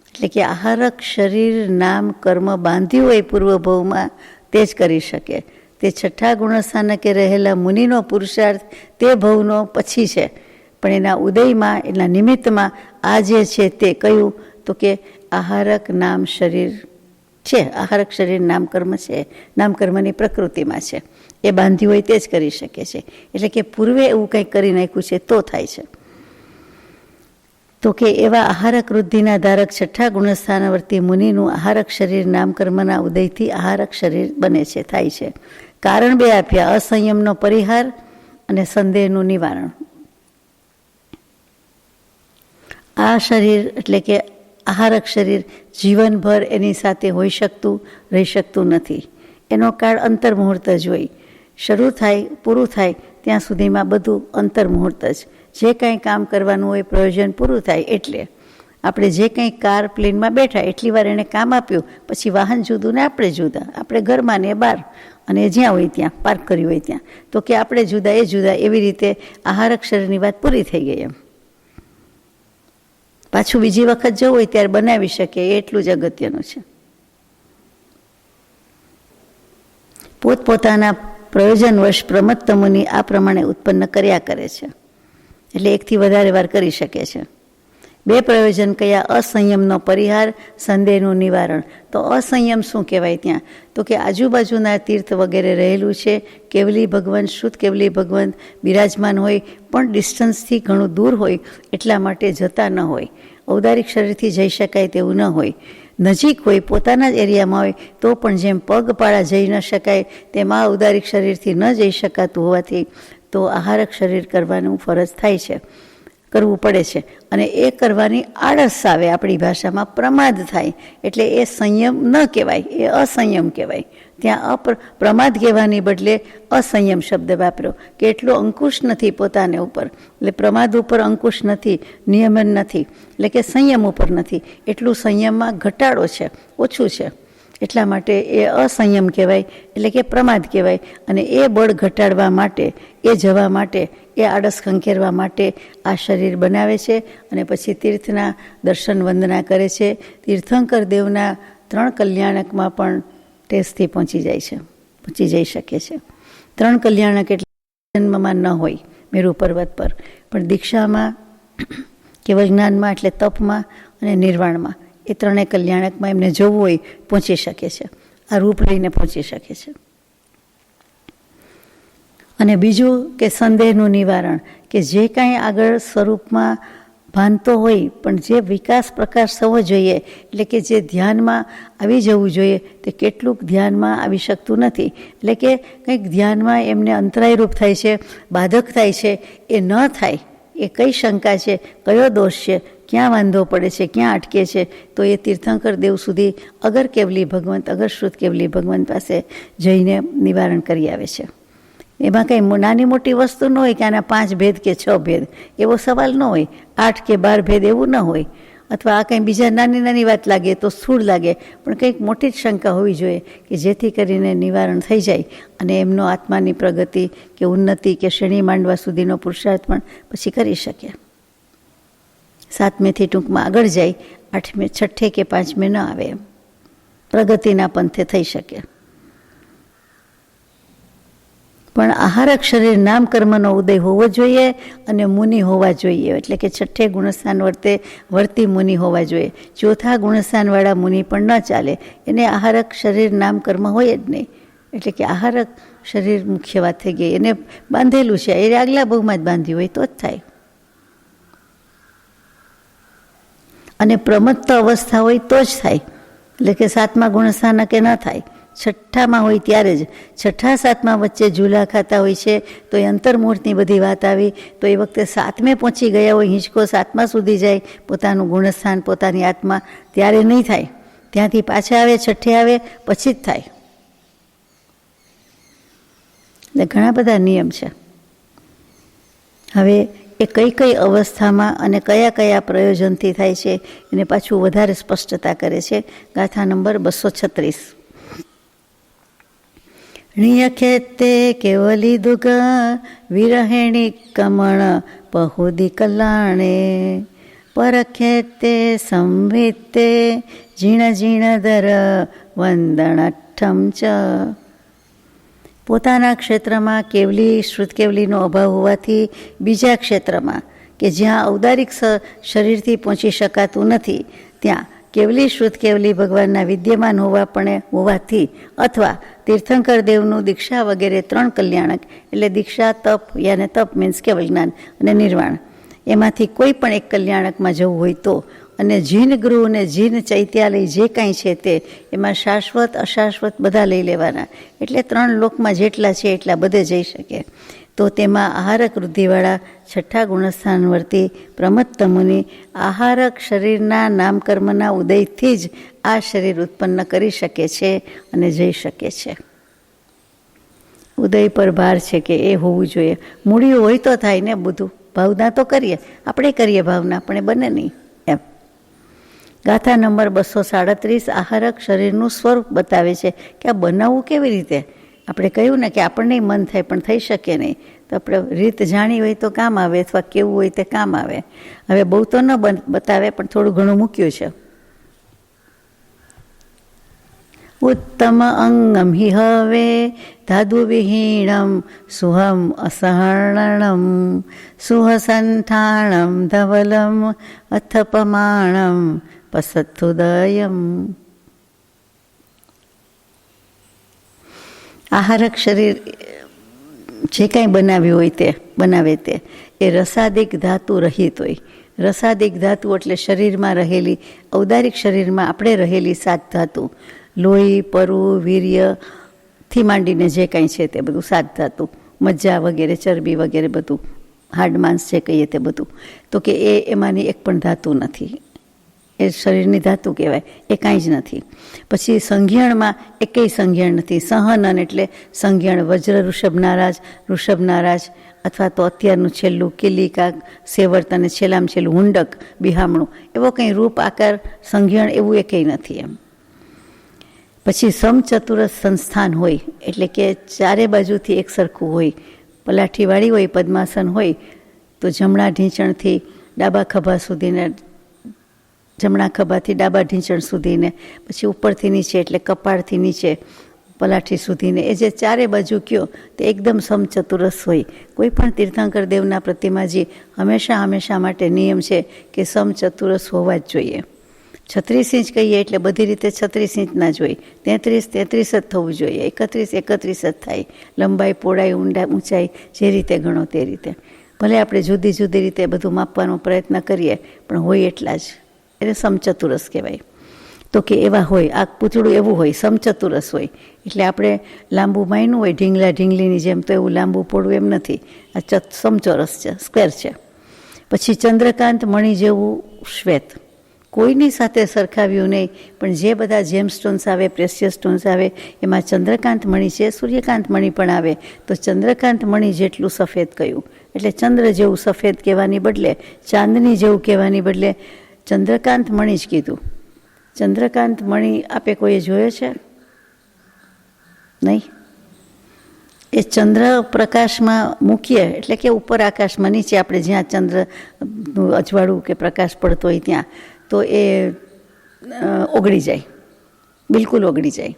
એટલે કે આહારક શરીર નામ કર્મ બાંધ્યું હોય પૂર્વભવમાં તે જ કરી શકે. તે 6ઠ્ઠા ગુણસ્થાનકે રહેલા મુનિનો પુરુષાર્થ તે ભવનો પછી છે, પણ એના ઉદયમાં, એના નિમિત્તમાં આ જે છે તે કયું, તો કે આહારક નામ શરીર છે. આહારક શરીર નામકર્મ છે, નામકર્મની પ્રકૃતિમાં છે. એ બાંધ્યું હોય તે જ કરી શકે છે. એટલે કે પૂર્વે એવું કંઈક કરી નાખ્યું છે તો થાય છે. તો કે એવા આહારક વૃદ્ધિના ધારક 6ઠ્ઠા ગુણસ્થાનવર્તી મુનિનું આહારક શરીર નામકર્મના ઉદયથી આહારક શરીર બને છે, થાય છે. કારણ 2 આપ્યા, અસંયમનો પરિહાર અને સંદેહનું નિવારણ. આ શરીર એટલે કે આહારક શરીર જીવનભર એની સાથે હોઈ શકતું, રહી શકતું નથી. એનો કાળ અંતર્મુહૂર્ત જ હોય. શરૂ થાય, પૂરું થાય ત્યાં સુધીમાં બધું અંતર્મુહૂર્ત જ. જે કંઈ કામ કરવાનું હોય, પ્રયોજન પૂરું થાય એટલે આપણે જે કંઈ કાર પ્લેનમાં બેઠા એટલી વાર એણે કામ આપ્યું, પછી વાહન જુદું ને આપણે જુદા, આપણે ઘરમાં ને બહાર અને જ્યાં હોય ત્યાં પાર્ક કર્યું હોય ત્યાં, તો કે આપણે જુદા એ જુદા. એવી રીતે આહારક શરીરની વાત પૂરી થઈ ગઈ. એમ પાછું બીજી વખત જવું હોય ત્યારે બનાવી શકે, એટલું જ અગત્યનું છે. પોતપોતાના પ્રયોજનવશ પ્રમત્ત મુનિ આ પ્રમાણે ઉત્પન્ન કર્યા કરે છે. એટલે 1થી વધારે વાર કરી શકે છે. 2 પ્રયોજન કયા? અસંયમનો પરિહાર, સંદેહનું નિવારણ. તો અસંયમ શું કહેવાય ત્યાં? તો કે આજુબાજુના તીર્થ વગેરે રહેલું છે, કેવલી ભગવંત, શુદ્ધ કેવલી ભગવંત બિરાજમાન હોય, પણ ડિસ્ટન્સથી ઘણું દૂર હોય એટલા માટે જતા ન હોય. ઔદારિક શરીરથી જઈ શકાય તેવું ન હોય. નજીક હોય, પોતાના જ એરિયામાં હોય તો પણ જેમ પગપાળા જઈ ન શકાય તેમ આ ઔદારિક શરીરથી ન જઈ શકાતું હોવાથી તો આહારક શરીર કરવાનું ફરજ થાય છે, કરવું પડે છે. અને એ કરવાની આળસ આવે, આપણી ભાષામાં પ્રમાદ થાય, એટલે એ સંયમ ન કહેવાય, એ અસંયમ કહેવાય. ત્યાં પ્રમાદ કહેવાની બદલે અસંયમ શબ્દ વાપર્યો કે એટલો અંકુશ નથી પોતાને ઉપર, એટલે પ્રમાદ ઉપર અંકુશ નથી, નિયમન નથી, એટલે કે સંયમ ઉપર નથી, એટલું સંયમમાં ઘટાડો છે, ઓછું છે. એટલા માટે એ અસંયમ કહેવાય, એટલે કે પ્રમાદ કહેવાય. અને એ બળ ઘટાડવા માટે, એ જવા માટે, એ આળસ ખંખેરવા માટે આ શરીર બનાવે છે. અને પછી તીર્થના દર્શન વંદના કરે છે. તીર્થંકર દેવના 3 કલ્યાણકમાં પણ ટેસ્ટથી પહોંચી જઈ શકે છે. 3 કલ્યાણક એટલે જન્મમાં ન હોય મેરુ પર્વત પર, પણ દીક્ષામાં, કેવળ જ્ઞાનમાં એટલે તપમાં અને નિર્વાણમાં, એ 3 કલ્યાણકમાં એમને જવું હોય પહોંચી શકે છે. આ રૂપ લઈને પહોંચી શકે છે. અને બીજું કે સંદેહનું નિવારણ, કે જે કાંઈ આગળ સ્વરૂપમાં ભાનતો હોય પણ જે વિકાસ પ્રકાશ થવો જોઈએ, એટલે કે જે ધ્યાનમાં આવી જવું જોઈએ તે કેટલુંક ધ્યાનમાં આવી શકતું નથી. એટલે કે કંઈક ધ્યાનમાં એમને અંતરાયરૂપ થાય છે, બાધક થાય છે, એ ન થાય, એ કઈ શંકા છે, કયો દોષ છે, ક્યાં વાંધો પડે છે, ક્યાં અટકે છે, તો એ તીર્થંકર દેવ સુધી અગર કેવલી ભગવંત, અગર શ્રુત કેવલી ભગવંત પાસે જઈને નિવારણ કરી આવે છે. એમાં કંઈ નાની મોટી વસ્તુ ન હોય કે આના 5 ભેદ કે 6 ભેદ, એવો સવાલ ન હોય. 8 કે 12 ભેદ એવું ન હોય. અથવા આ કંઈ બીજા નાની વાત લાગે તો સ્થૂળ લાગે, પણ કંઈક મોટી જ શંકા હોવી જોઈએ કે જેથી કરીને નિવારણ થઈ જાય અને એમનો આત્માની પ્રગતિ કે ઉન્નતિ કે શ્રેણી માંડવા સુધીનો પુરુષાર્થ પણ પછી કરી શકે. 7મેથી ટૂંકમાં આગળ જાય, 8મે, 6ઠે કે 5મે ન આવે, એમ પ્રગતિના પંથે થઈ શકે. પણ આહારક શરીર નામ કર્મનો ઉદય હોવો જોઈએ અને મુનિ હોવા જોઈએ. એટલે કે 6ઠે ગુણસ્થાન વર્તી મુનિ હોવા જોઈએ. 4થા ગુણસ્થાનવાળા મુનિ પણ ન ચાલે, એને આહારક શરીર નામ કર્મ હોય જ નહીં. એટલે કે આહારક શરીર મુખ્ય વાત થઈ ગઈ, એને બાંધેલું છે, એ આગલા ભોગમાં જ બાંધ્યું હોય તો જ થાય. અને પ્રમત્ત અવસ્થા હોય તો જ થાય. એટલે કે 7મા ગુણસ્થાનકે ન થાય, 6ઠામાં હોય ત્યારે જ. 6ઠા 7મા વચ્ચે ઝૂલા ખાતા હોય છે, તો એ અંતર્મુહૂર્તની બધી વાત આવી, તો એ વખતે 7મે પહોંચી ગયા હોય, હિંચકો 7મા સુધી જાય, પોતાનું ગુણસ્થાન, પોતાની આત્મા, ત્યારે નહીં થાય. ત્યાંથી પાછા આવે, 6ઠે આવે, પછી જ થાય. એટલે ઘણા બધા નિયમ છે. હવે એ કઈ અવસ્થામાં અને કયા પ્રયોજનથી થાય છે એને પાછું વધારે સ્પષ્ટતા કરે છે. ગાથા નંબર 236. ણિયખેતે કેવલી દુગ વિરહેણી કમણ પહુદી કલ્યાણે પરખેતે સંવિતે ઝીણ દર વંદનઠ્ઠમ ચ. પોતાના ક્ષેત્રમાં કેવલી, શ્રુત કેવલીનો અભાવ હોવાથી બીજા ક્ષેત્રમાં કે જ્યાં ઔદારિક શરીરથી પહોંચી શકાતું નથી ત્યાં કેવલી, શ્રુત કેવલી ભગવાનના વિદ્યમાન હોવાથી, અથવા તીર્થંકર દેવનું દીક્ષા વગેરે 3 કલ્યાણક, એટલે દીક્ષા, તપ, યાને તપ મીન્સ કેવલ જ્ઞાન અને નિર્વાણ, એમાંથી કોઈ પણ એક કલ્યાણકમાં જવું હોય તો, અને જીન ગૃહ અને જીન ચૈત્યાલય જે કાંઈ છે તે, એમાં શાશ્વત અશાશ્વત બધા લઈ લેવાના. એટલે 3 લોકમાં જેટલા છે એટલા બધે જઈ શકે. તો તેમાં આહારક વૃદ્ધિવાળા 6ઠ્ઠા ગુણસ્થાનવર્તી પ્રમત્ત મુનિ આહારક શરીરના નામકર્મના ઉદયથી જ આ શરીર ઉત્પન્ન કરી શકે છે અને જઈ શકે છે. ઉદય પર ભાર છે કે એ હોવું જોઈએ. મૂળિયું હોય તો થાય ને બધું. ભાવના તો કરીએ, આપણે કરીએ ભાવના, પણ એ બને નહીં એમ. ગાથા નંબર 237 આહારક શરીરનું સ્વરૂપ બતાવે છે કે આ બનાવવું કેવી રીતે. આપણે કહ્યું ને કે આપણને મન થાય પણ થઈ શકે નહીં, તો આપણે રીત જાણી હોય તો કામ આવે, અથવા કેવું હોય તે કામ આવે. હવે બહુ તો ન બતાવે, પણ થોડું ઘણું મૂક્યું છે. ઉત્તમ અંગમ હિ હવે ધાતુ વિહીણમ સુહમ અસહર્ણમ સુહસંઠાણમ ધવલમ અથપમાણમ પસત્થુદયમ. આહારક શરીર જે કાંઈ બનાવ્યું હોય તે બનાવે તે એ રસાદિક ધાતુ રહિત હોય. રસાદિક ધાતુ એટલે શરીરમાં રહેલી, ઔદારિક શરીરમાં આપણે રહેલી 7 ધાતુ, લોહી, પરુ, વીર્યથી માંડીને જે કાંઈ છે તે બધું 7 ધાતુ મજ્જા વગેરે, ચરબી વગેરે બધું, હાડ માંસ જે કહીએ તે બધું, તો કે એમાંની એક પણ ધાતુ નથી. એ શરીરની ધાતુ કહેવાય, એ કાંઈ જ નથી. પછી સંઘિયણમાં એકેય સંઘિયણ નથી. સહનન એટલે સંઘિયણ, વજ્ર, ઋષભ નારાજ અથવા તો અત્યારનું છેલ્લું કિલિકા, સેવર્ત અને છેલ્લામાં છેલ્લું હુંડક, બિહામણું, એવો કંઈ રૂપ આકાર સંઘિયણ એવું એકેય નથી એમ. પછી સમચતુરસ સંસ્થાન હોય, એટલે કે ચારે બાજુથી એક સરખું હોય, પલાઠીવાળી હોય, પદ્માસન હોય, તો જમણા ઢીંચણથી ડાબા ખભા સુધીને, જમણા ખભાથી ડાબા ઢીંચણ સુધીને, પછી ઉપરથી નીચે એટલે કપાળથી નીચે પલાઠી સુધીને, એ જે ચારે બાજુ કયો તે એકદમ સમચતુરસ હોય. કોઈ પણ તીર્થંકર દેવના પ્રતિમાજી હંમેશા માટે નિયમ છે કે સમચતુરસ હોવા જ જોઈએ. 36 ઇંચ કહીએ એટલે બધી રીતે 36 ઇંચ ના જોઈએ, 33 જ થવું જોઈએ, 31 જ થાય. લંબાઈ, પહોળાઈ, ઊંચાઈ જે રીતે ગણો તે રીતે. ભલે આપણે જુદી જુદી રીતે બધું માપવાનો પ્રયત્ન કરીએ, પણ હોય એટલા જ, એને સમચતુરસ કહેવાય. તો કે એવા હોય, આ પૂતળું એવું હોય, સમચતુરસ હોય. એટલે આપણે લાંબુ માયનું હોય ઢીંગલીની જેમ, તો એવું લાંબુ પોળું એમ નથી. આ સમચોરસ છે, સ્ક્વેર છે. પછી ચંદ્રકાંત મણિ જેવું શ્વેત, કોઈની સાથે સરખાવ્યું નહીં, પણ જે બધા જેમ સ્ટોન્સ આવે, પ્રેશિયસ સ્ટોન્સ આવે, એમાં ચંદ્રકાંત મણિ છે, સૂર્યકાંત મણિ પણ આવે. તો ચંદ્રકાંત મણિ જેટલું સફેદ કહ્યું, એટલે ચંદ્ર જેવું સફેદ કહેવાની બદલે, ચાંદની જેવું કહેવાની બદલે ચંદ્રકાંત મણિ જ કીધું. ચંદ્રકાંત મણિ આપે કોઈએ જોયો છે? નહીં. એ ચંદ્ર પ્રકાશમાં મૂકીએ એટલે કે ઉપર આકાશમાં, નીચે આપણે જ્યાં ચંદ્રનું અજવાળું કે પ્રકાશ પડતો હોય ત્યાં, તો એ ઓગળી જાય, બિલકુલ ઓગળી જાય.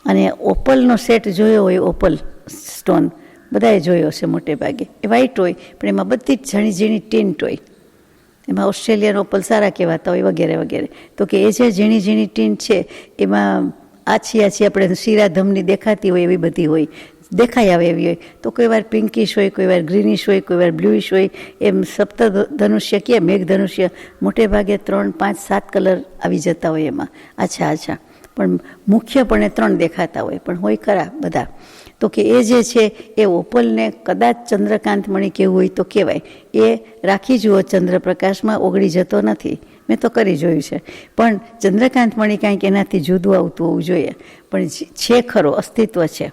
અને ઓપલનો સેટ જોયો હોય, ઓપલ સ્ટોન બધાએ જોયો છે મોટે ભાગે, એ વ્હાઈટ હોય, પણ એમાં બધી જ ઝીણી ઝીણી ટિન્ટ હોય. એમાં ઓસ્ટ્રેલિયન ઓપલ સારા કહેવાતા હોય વગેરે વગેરે. તો કે એ જે ઝીણી ઝીણી ટિન્ટ છે એમાં આછી આપણે શિરાધમની દેખાતી હોય એવી બધી હોય, દેખાઈ આવે એવી હોય. તો કોઈ વાર પિંકિશ હોય, કોઈ વાર ગ્રીનિશ હોય, કોઈ વાર બ્લુઇશ હોય. એમ સપ્તધનુષ્ય કે મેઘધનુષ્ય મોટે ભાગે 3, 5, 7 કલર આવી જતા હોય એમાં, આછા. પણ મુખ્યપણે 3 દેખાતા હોય, પણ હોય ખરા બધા. તો કે એ જે છે એ ઓપલને કદાચ ચંદ્રકાંત મણિ કેવું હોય તો કહેવાય. એ રાખી જુઓ ચંદ્રપ્રકાશમાં, ઓગળી જતો નથી. મેં તો કરી જોયું છે. પણ ચંદ્રકાંત મણિ કાંઈક એનાથી જુદું આવતું હોવું જોઈએ, પણ છે ખરો, અસ્તિત્વ છે.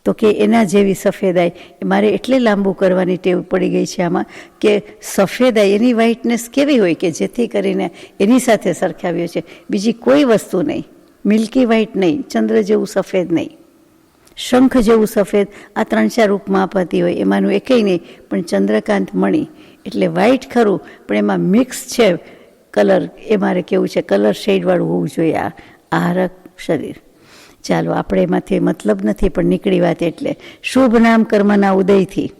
તો કે એના જેવી સફેદાઈ મારે એટલે લાંબુ કરવાની ટેવ પડી ગઈ છે આમાં, કે સફેદાઈ એની વ્હાઇટનેસ કેવી હોય કે જેથી કરીને એની સાથે સરખાવ્યો છે. બીજી કોઈ વસ્તુ નહીં, મિલ્કી વ્હાઇટ નહીં, ચંદ્ર જેવું સફેદ નહીં, શંખ જેવું સફેદ, આ 3-4 રૂપમાં અપાતી હોય એમાંનું એકેય નહીં. પણ ચંદ્રકાંત મણિ એટલે વ્હાઇટ ખરું, પણ એમાં મિક્સ છે કલર. એ મારે કેવું છે, કલર શેડવાળું હોવું જોઈએ આ આહારક શરીર. ચાલો, આપણે એમાંથી મતલબ નથી, પણ નીકળી વાત. એટલે શુભ નામ કર્મના ઉદયથી,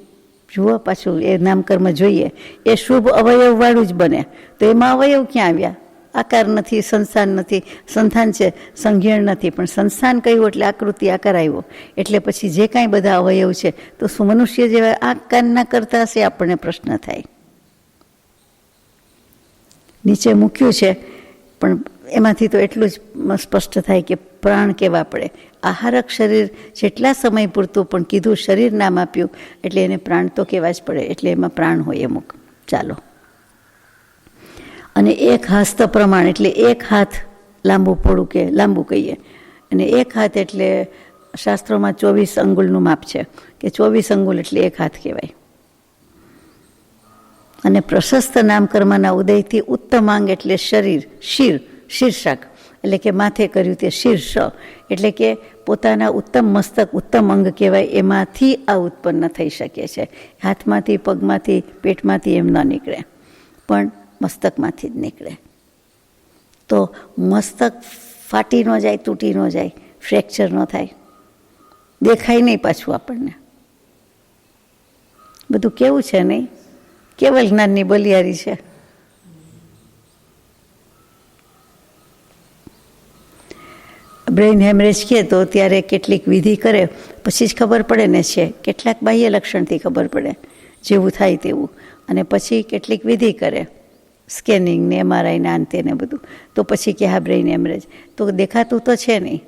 જુઓ પાછું એ નામકર્મ જોઈએ, એ શુભ અવયવવાળું જ બને. તો એમાં અવયવ ક્યાં આવ્યા? આકાર નથી, સંસ્થાન નથી. સંસ્થાન છે, સંઘિયણ નથી, પણ સંસ્થાન કહ્યું એટલે આકૃતિ, આકાર આવ્યો. એટલે પછી જે કાંઈ બધા અવયવ છે, તો શું મનુષ્ય જેવા આકારના કરતા હશે? આપણને પ્રશ્ન થાય. નીચે મૂક્યું છે, પણ એમાંથી તો એટલું જ સ્પષ્ટ થાય કે પ્રાણ કેવા પડે. આહારક શરીર જેટલા સમય પૂરતું, પણ કીધું શરીર નામ આપ્યું એટલે એને પ્રાણ તો કહેવા જ પડે. એટલે એમાં પ્રાણ હોય અમુક. ચાલો, અને એક હસ્ત પ્રમાણ એટલે એક હાથ લાંબુ પોળું કે લાંબુ કહીએ, અને એક હાથ એટલે શાસ્ત્રોમાં 24 અંગુલનું માપ છે કે 24 અંગુલ એટલે એક હાથ કહેવાય. અને પ્રશસ્ત નામકર્મના ઉદયથી ઉત્તમાંગ એટલે શરીર, શીર્ષક એટલે કે માથે કર્યું તે શીર્ષ, એટલે કે પોતાના ઉત્તમ મસ્તક, ઉત્તમ અંગ કહેવાય. એમાંથી આ ઉત્પન્ન થઈ શકે છે. હાથમાંથી, પગમાંથી, પેટમાંથી એમ ન નીકળે, પણ મસ્તકમાંથી જ નીકળે. તો મસ્તક ફાટી ન જાય, તૂટી ન જાય, ફ્રેક્ચર ન થાય, દેખાય નહીં પાછું આપણને. બધું કેવું છે નહીં? કેવલ જ્ઞાનની બલિયારી છે. બ્રેઇન હેમરેજ કહે તો ત્યારે કેટલીક વિધિ કરે પછી જ ખબર પડે ને છે. કેટલાક બાહ્ય લક્ષણથી ખબર પડે જેવું થાય તેવું, અને પછી કેટલીક વિધિ કરે, સ્કેનિંગ ને MRI ના અંતે ને બધું, તો પછી કે હા બ્રેઇન હેમરેજ. તો દેખાતું તો છે નહીં,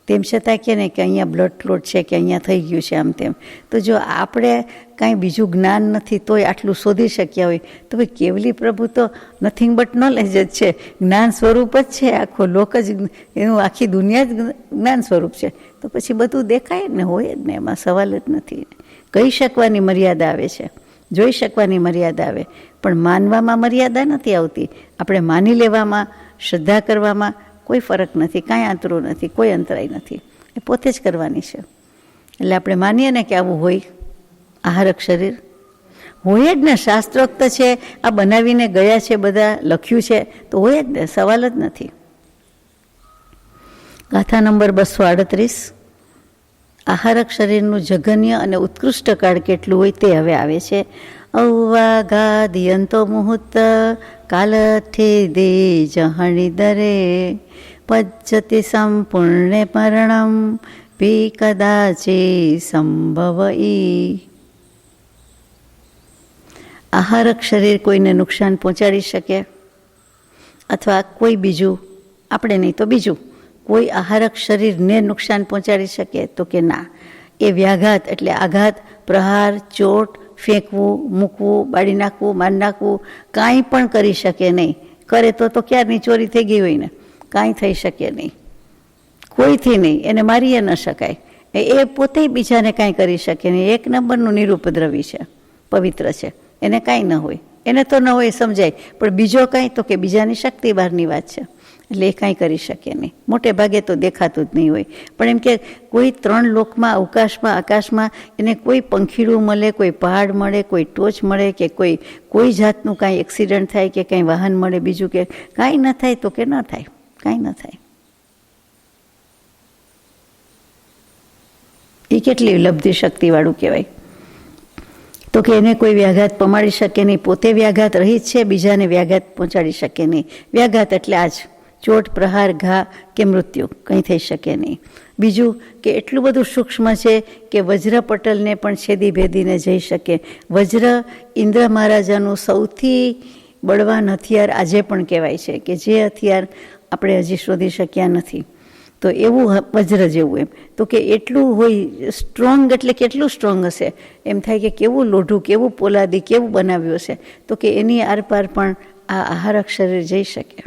તેમ છતાં કે ને કે અહીંયા બ્લડ ક્લોટ છે કે અહીંયા થઈ ગયું છે આમ તેમ. તો જો આપણે કાંઈ બીજું જ્ઞાન નથી તોય આટલું શોધી શક્યા હોય તો ભાઈ કેવલી પ્રભુ તો નથિંગ બટ નોલેજ જ છે, જ્ઞાન સ્વરૂપ જ છે, આખો લોક જ એનું, આખી દુનિયા જ જ્ઞાન સ્વરૂપ છે. તો પછી બધું દેખાય જ ને, હોય જ ને, એમાં સવાલ જ નથી. કહી શકવાની મર્યાદા આવે છે, જોઈ શકવાની મર્યાદા આવે, પણ માનવામાં મર્યાદા નથી આવતી. આપણે માની લેવામાં, શ્રદ્ધા કરવામાં કોઈ ફરક નથી, કાંઈ આંતરું નથી, કોઈ અંતરાય નથી, એ પોતે જ કરવાની છે. એટલે આપણે માનીએ ને કે આવું હોય, આહારક શરીર હોય જ ને, શાસ્ત્રોક્ત છે, આ બનાવીને ગયા છે બધા, લખ્યું છે તો હોય જ ને, સવાલ જ નથી. ગાથા નંબર 238. આહારક શરીરનું જઘન્ય અને ઉત્કૃષ્ટ કાળ કેટલું હોય તે હવે આવે છે. ઔવાગાદિયંતો મુહૂર્ત કાલઠે દે જહણી દરે પજ્જતિ સંપૂર્ણે મરણમ પી કદાચે સંભવઈ. આહારક શરીર કોઈને નુકસાન પહોંચાડી શકે અથવા કોઈ બીજું, આપણે નહીં તો બીજું કોઈ આહારક શરીરને નુકસાન પહોંચાડી શકે? તો કે ના. એ વ્યાઘાત એટલે આઘાત, પ્રહાર, ચોટ, ફેંકવું, મૂકવું, બાળી નાખવું, મારી નાખવું, કાંઈ પણ કરી શકે નહીં. કરે તો ક્યારની ચોરી થઈ ગઈ હોય ને, કાંઈ થઈ શકે નહીં, કોઈથી નહીં, એને મારીએ ન શકાય. એ પોતે બીજાને કાંઈ કરી શકે નહીં. એક નંબરનું નિરુપદ્રવી છે, પવિત્ર છે, એને કાંઈ ન હોય. એને તો ન હોય સમજાય, પણ બીજો કાંઈ તો કે બીજાની શક્તિ બહારની વાત છે, એટલે એ કાંઈ કરી શકે નહીં. મોટે ભાગે તો દેખાતું જ નહીં હોય. પણ એમ કે કોઈ 3 લોકમાં, અવકાશમાં, આકાશમાં એને કોઈ પંખીડું મળે, કોઈ પહાડ મળે, કોઈ ટોચ મળે, કે કોઈ જાતનું કાંઈ એક્સિડન્ટ થાય કે કાંઈ વાહન મળે બીજું, કે કાંઈ ન થાય તો કે ન થાય, કાંઈ ન થાય. એ કેટલી લબ્ધિ શક્તિવાળું કહેવાય. તો કે એને કોઈ વ્યાઘાત પમાડી શકે નહીં, પોતે વ્યાઘાત રહી જ છે, બીજાને વ્યાઘાત પહોંચાડી શકે નહીં. વ્યાઘાત એટલે આ જ ચોટ, પ્રહાર, ઘા કે મૃત્યુ, કંઈ થઈ શકે નહીં. બીજું કે એટલું બધું સૂક્ષ્મ છે કે વજ્ર પટલને પણ છેદી ભેદીને જઈ શકે. વજ્ર ઇન્દ્ર મહારાજાનું સૌથી બળવાન હથિયાર આજે પણ કહેવાય છે, કે જે હથિયાર આપણે હજી શોધી શક્યા નથી. તો એવું વજ્ર જેવું, એમ તો કે એટલું હોય સ્ટ્રોંગ. એટલે કેટલું સ્ટ્રોંગ હશે, એમ થાય કે કેવું લોઢું, કેવું પોલાદી, કેવું બનાવ્યું હશે. તો કે એની આરપાર પણ આ આહારક શરીર જઈ શકે.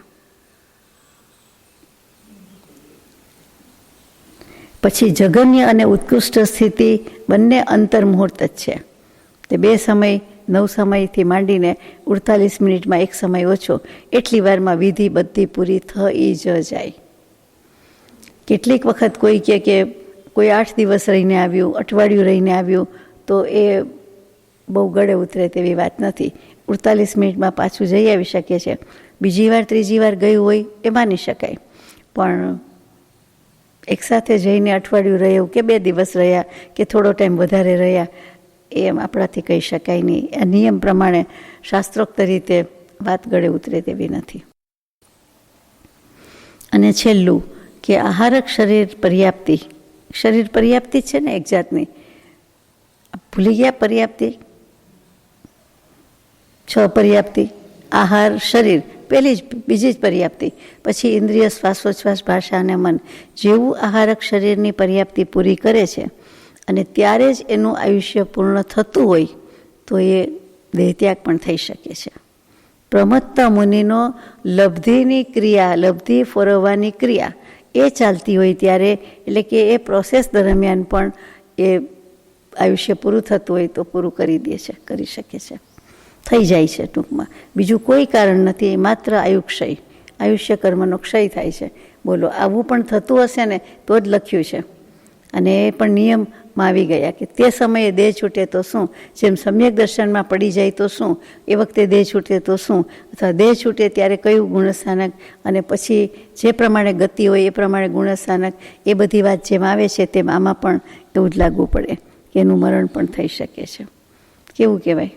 પછી જઘન્ય અને ઉત્કૃષ્ટ સ્થિતિ બંને અંતર્મુહૂર્ત જ છે. તે 2 સમય 9 સમયથી માંડીને 48 મિનિટમાં 1 સમય ઓછો, એટલી વારમાં વિધિ બધી પૂરી થઈ જ જાય. કેટલીક વખત કોઈ કહે કે કોઈ 8 દિવસ રહીને આવ્યું, અઠવાડિયું રહીને આવ્યું, તો એ બહુ ગળે ઉતરે તેવી વાત નથી. 48 મિનિટમાં પાછું જઈ આવી શકે છે. બીજી વાર, ત્રીજી વાર ગયું હોય એ માની શકાય, પણ એકસાથે જઈને અઠવાડિયું રહ્યું કે 2 દિવસ રહ્યા કે થોડો ટાઈમ વધારે રહ્યા, એમ આપણાથી કહી શકાય નહીં. આ નિયમ પ્રમાણે શાસ્ત્રોક્ત રીતે વાત ગળે ઉતરે તેવી નથી. અને છેલ્લું કે આહારક શરીર પર્યાપ્તિ. શરીર પર્યાપ્તિ છે ને એક જાતની, ભૂલી ગયા પર્યાપ્તિ? 6 પર્યાપ્તિ: આહાર, શરીર, બીજી જ પર્યાપ્તિ, પછી ઇન્દ્રિય, શ્વાસોચ્છ્વાસ, ભાષા અને મન. જેવું આહારક શરીરની પર્યાપ્તિ પૂરી કરે છે અને ત્યારે જ એનું આયુષ્ય પૂર્ણ થતું હોય તો એ દેહત્યાગ પણ થઈ શકે છે. પ્રમત્ત મુનિનો લબ્ધિની ક્રિયા, લબ્ધિ ફોરવવાની ક્રિયા એ ચાલતી હોય ત્યારે, એટલે કે એ પ્રોસેસ દરમિયાન પણ એ આયુષ્ય પૂરું થતું હોય તો પૂરું કરી દે છે, કરી શકે છે, થઈ જાય છે. ટૂંકમાં બીજું કોઈ કારણ નથી, માત્ર આયુક્ષય, આયુષ્ય કર્મનો ક્ષય થાય છે. બોલો, આવું પણ થતું હશે ને તો જ લખ્યું છે. અને એ પણ નિયમમાં આવી ગયા કે તે સમયે દેહ છૂટે તો શું, જેમ સમ્યક દર્શનમાં પડી જાય તો શું, એ વખતે દેહ છૂટે તો શું, અથવા દેહ છૂટે ત્યારે કયું ગુણસ્થાનક, અને પછી જે પ્રમાણે ગતિ હોય એ પ્રમાણે ગુણસ્થાનક, એ બધી વાત જેમ આવે છે તેમ આમાં પણ એવું જ લાગવું પડે કે એનું મરણ પણ થઈ શકે છે. કેવું કહેવાય,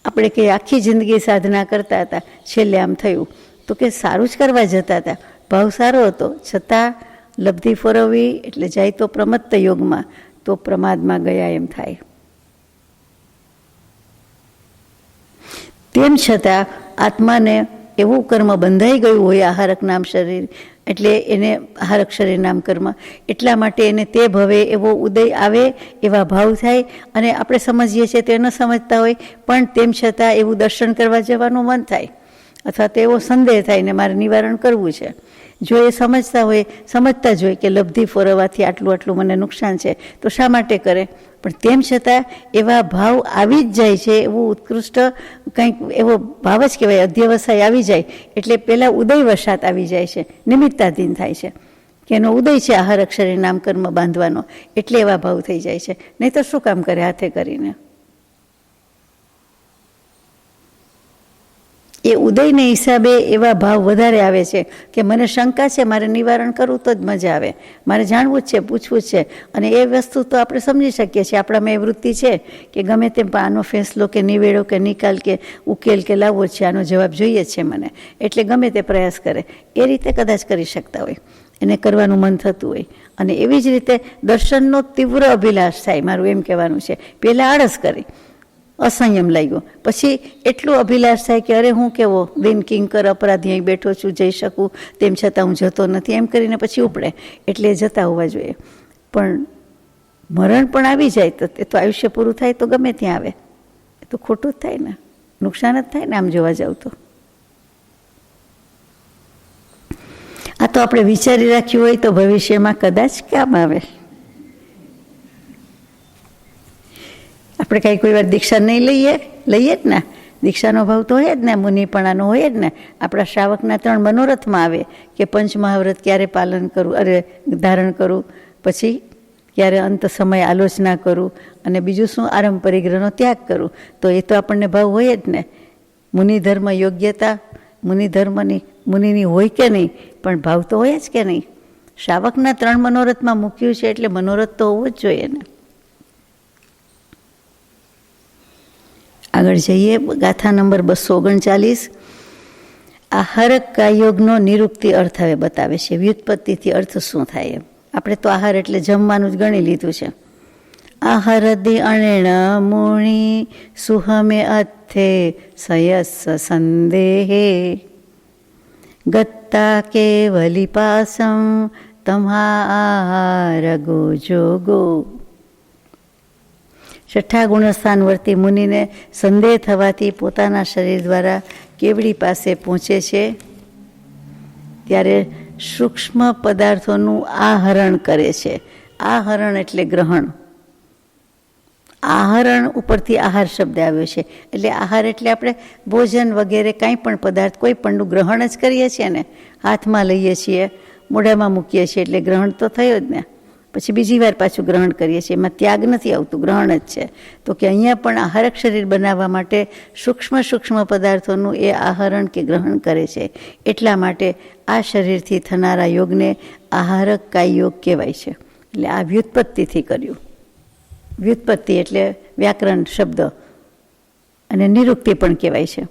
આપણે કંઈ આખી જિંદગી સાધના કરતા હતા, છેલ્લે આમ થયું તો કે સારું જ કરવા જતા હતા, ભાવ સારો હતો, છતાં લબ્ધિ ફોરવવી એટલે જાય તો પ્રમત્ત યોગમાં, તો પ્રમાદમાં ગયા એમ થાય. તેમ છતાં આત્માને એવું કર્મ બંધાઈ ગયું હોય આહારક નામ શરીર, એટલે એને આહારક શરીર નામ કર્મ, એટલા માટે એને તે ભવે એવો ઉદય આવે, એવા ભાવ થાય. અને આપણે સમજીએ છીએ તે ન સમજતા હોય પણ તેમ છતાં એવું દર્શન કરવા જવાનું મન થાય, અથવા તો એવો સંદેહ થાય ને મારે નિવારણ કરવું છે. જો એ સમજતા જ હોય કે લબ્ધિ ફોરવવાથી આટલું મને નુકસાન છે, તો શા માટે કરે? પણ તેમ છતાં એવા ભાવ આવી જ જાય છે, એવું ઉત્કૃષ્ટ કંઈક એવો ભાવ જ કહેવાય, અધ્યવસાય આવી જાય એટલે પહેલાં ઉદય વશાત આવી જાય છે, નિમિત્તાધીન થાય છે કે એનો ઉદય છે આહારક શરીર નામ કર્મ બાંધવાનો, એટલે એવા ભાવ થઈ જાય છે. નહીં તો શું કામ કરે હાથે કરીને? એ ઉદયને હિસાબે એવા ભાવ વધારે આવે છે કે મને શંકા છે, મારે નિવારણ કરવું તો જ મજા આવે, મારે જાણવું જ છે, પૂછવું જ છે. અને એ વસ્તુ તો આપણે સમજી શકીએ છીએ, આપણામાં એ વૃત્તિ છે કે ગમે તેમ આનો ફેંસલો કે નિવેડો કે નિકાલ કે ઉકેલ કે લાવવો છે, આનો જવાબ જોઈએ જ છે મને, એટલે ગમે તે પ્રયાસ કરે. એ રીતે કદાચ કરી શકતા હોય, એને કરવાનું મન થતું હોય. અને એવી જ રીતે દર્શનનો તીવ્ર અભિલાષ થાય, મારું એમ કહેવાનું છે. પહેલાં આળસ કરી, અસંયમ લાગ્યો, પછી એટલું અભિલાષ થાય કે અરે હું કેવો દિન કિંકર અપરાધી અહીં બેઠો છું, જઈ શકું તેમ છતાં હું જતો નથી, એમ કરીને પછી ઉપડે. એટલે જતા હોવા જોઈએ. પણ મરણ પણ આવી જાય તો એ તો આયુષ્ય પૂરું થાય તો ગમે ત્યાં આવે, એ તો ખોટું જ થાય ને, નુકસાન જ થાય ને આમ જોવા જાવ તો. આ તો આપણે વિચારી રાખ્યું હોય તો ભવિષ્યમાં કદાચ કામ આવે. આપણે કાંઈ કોઈ વાર દીક્ષા નહીં લઈએ જ ને, દીક્ષાનો ભાવ તો હોય જ ને, મુનિપણાનો હોય જ ને. આપણા શ્રાવકના 3 મનોરથમાં આવે કે પંચમહાવ્રત ક્યારે પાલન કરું, ધારણ કરું, પછી ક્યારે અંત સમય આલોચના કરું, અને બીજું શું આરંભ પરિગ્રહનો ત્યાગ કરું. તો એ તો આપણને ભાવ હોય જ ને. મુનિધર્મ યોગ્યતા મુનિની હોય કે નહીં, પણ ભાવ તો હોય જ કે નહીં. શ્રાવકના 3 મનોરથમાં મૂક્યું છે એટલે મનોરથ તો હોવું જ જોઈએ ને. આગળ જઈએ, ગાથા નંબર 239. આહારક કાયોગનો નિરુક્તિ અર્થ હવે બતાવે છે, વ્યુત્પત્તિથી અર્થ શું થાય એમ. આપણે તો આહાર એટલે જમવાનું જ ગણી લીધું છે. આહારદિ અણેણ મુણી સુહમે અથે સયસ સંદેહે ગત્તા કેવલી પાસમ તમા આહાર ગો જોગો. 6ઠ્ઠા ગુણસ્થાનવર્તી મુનિને સંદેહ થવાથી પોતાના શરીર દ્વારા કેવડી પાસે પહોંચે છે, ત્યારે સૂક્ષ્મ પદાર્થોનું આહરણ કરે છે. આહરણ એટલે ગ્રહણ. આહરણ ઉપરથી આહાર શબ્દ આવ્યો છે, એટલે આહાર એટલે આપણે ભોજન વગેરે કાંઈ પણ પદાર્થ કોઈ પણનું ગ્રહણ જ કરીએ છીએ ને, હાથમાં લઈએ છીએ, મોઢામાં મૂકીએ છીએ, એટલે ગ્રહણ તો થયો જ ને. પછી બીજી વાર પાછું ગ્રહણ કરીએ છીએ, એમાં ત્યાગ નથી આવતું, ગ્રહણ જ છે. તો કે અહીંયા પણ આહારક શરીર બનાવવા માટે સૂક્ષ્મ પદાર્થોનું એ આહરણ કે ગ્રહણ કરે છે. એટલા માટે આ શરીરથી થનારા યોગને આહારક કાય યોગ કહેવાય છે. એટલે આ વ્યુત્પત્તિથી કર્યું. વ્યુત્પત્તિ એટલે વ્યાકરણ શબ્દ, અને નિરુક્તિ પણ કહેવાય છે.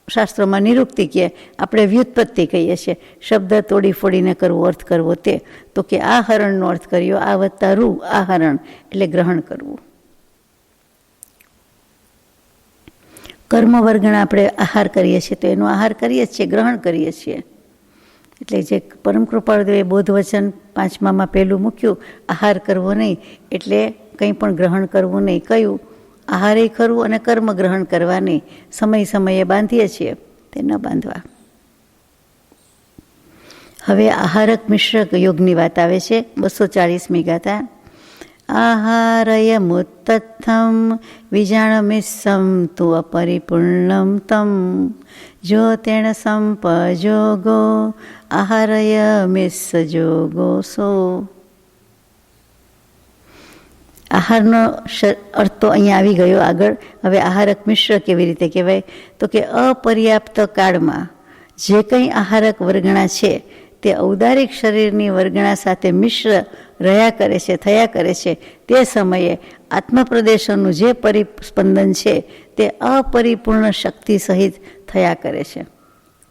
શાસ્ત્રોમાં નિરુક્તિ કહે, આપણે વ્યુત્પત્તિ કહીએ છીએ. શબ્દ તોડી ફોડીને કરવો, અર્થ કરવો તે. તો કે આહરણનો અર્થ કર્યો, આ વત્તા રૂ, આહરણ એટલે ગ્રહણ કરવું. કર્મ વર્ગણ આપણે આહાર કરીએ છીએ, તો એનો આહાર કરીએ જ છીએ, ગ્રહણ કરીએ છીએ. એટલે જે પરમ કૃપાળુદેવે બોધ વચન 5માં પહેલું મૂક્યું, આહાર કરવો નહીં, એટલે કંઈ પણ ગ્રહણ કરવું નહીં. કયું? આહારે કરવું અને કર્મ ગ્રહણ કરવા નહીં. સમયે બાંધીએ છીએ તે ન બાંધવા. હવે આહારક મિશ્રક યોગની વાત આવે છે. 240મી ગાથા. આહારય મુત્તથમ વિજાણમિસ્સમ તુ અપરિપૂર્ણમ તમ જો તેણ સંપજોગો આહારય મિસ્સ જોગો સો. આહારનો અર્થ તો અહીંયા આવી ગયો આગળ. હવે આહારક મિશ્ર કેવી રીતે કહેવાય? તો કે અપર્યાપ્ત કાળમાં જે કંઈ આહારક વર્ગણા છે તે ઔદારિક શરીરની વર્ગણા સાથે મિશ્ર થયા કરે છે. તે સમયે આત્મપ્રદેશોનું જે પરિસ્પંદન છે તે અપરિપૂર્ણ શક્તિ સહિત થયા કરે છે.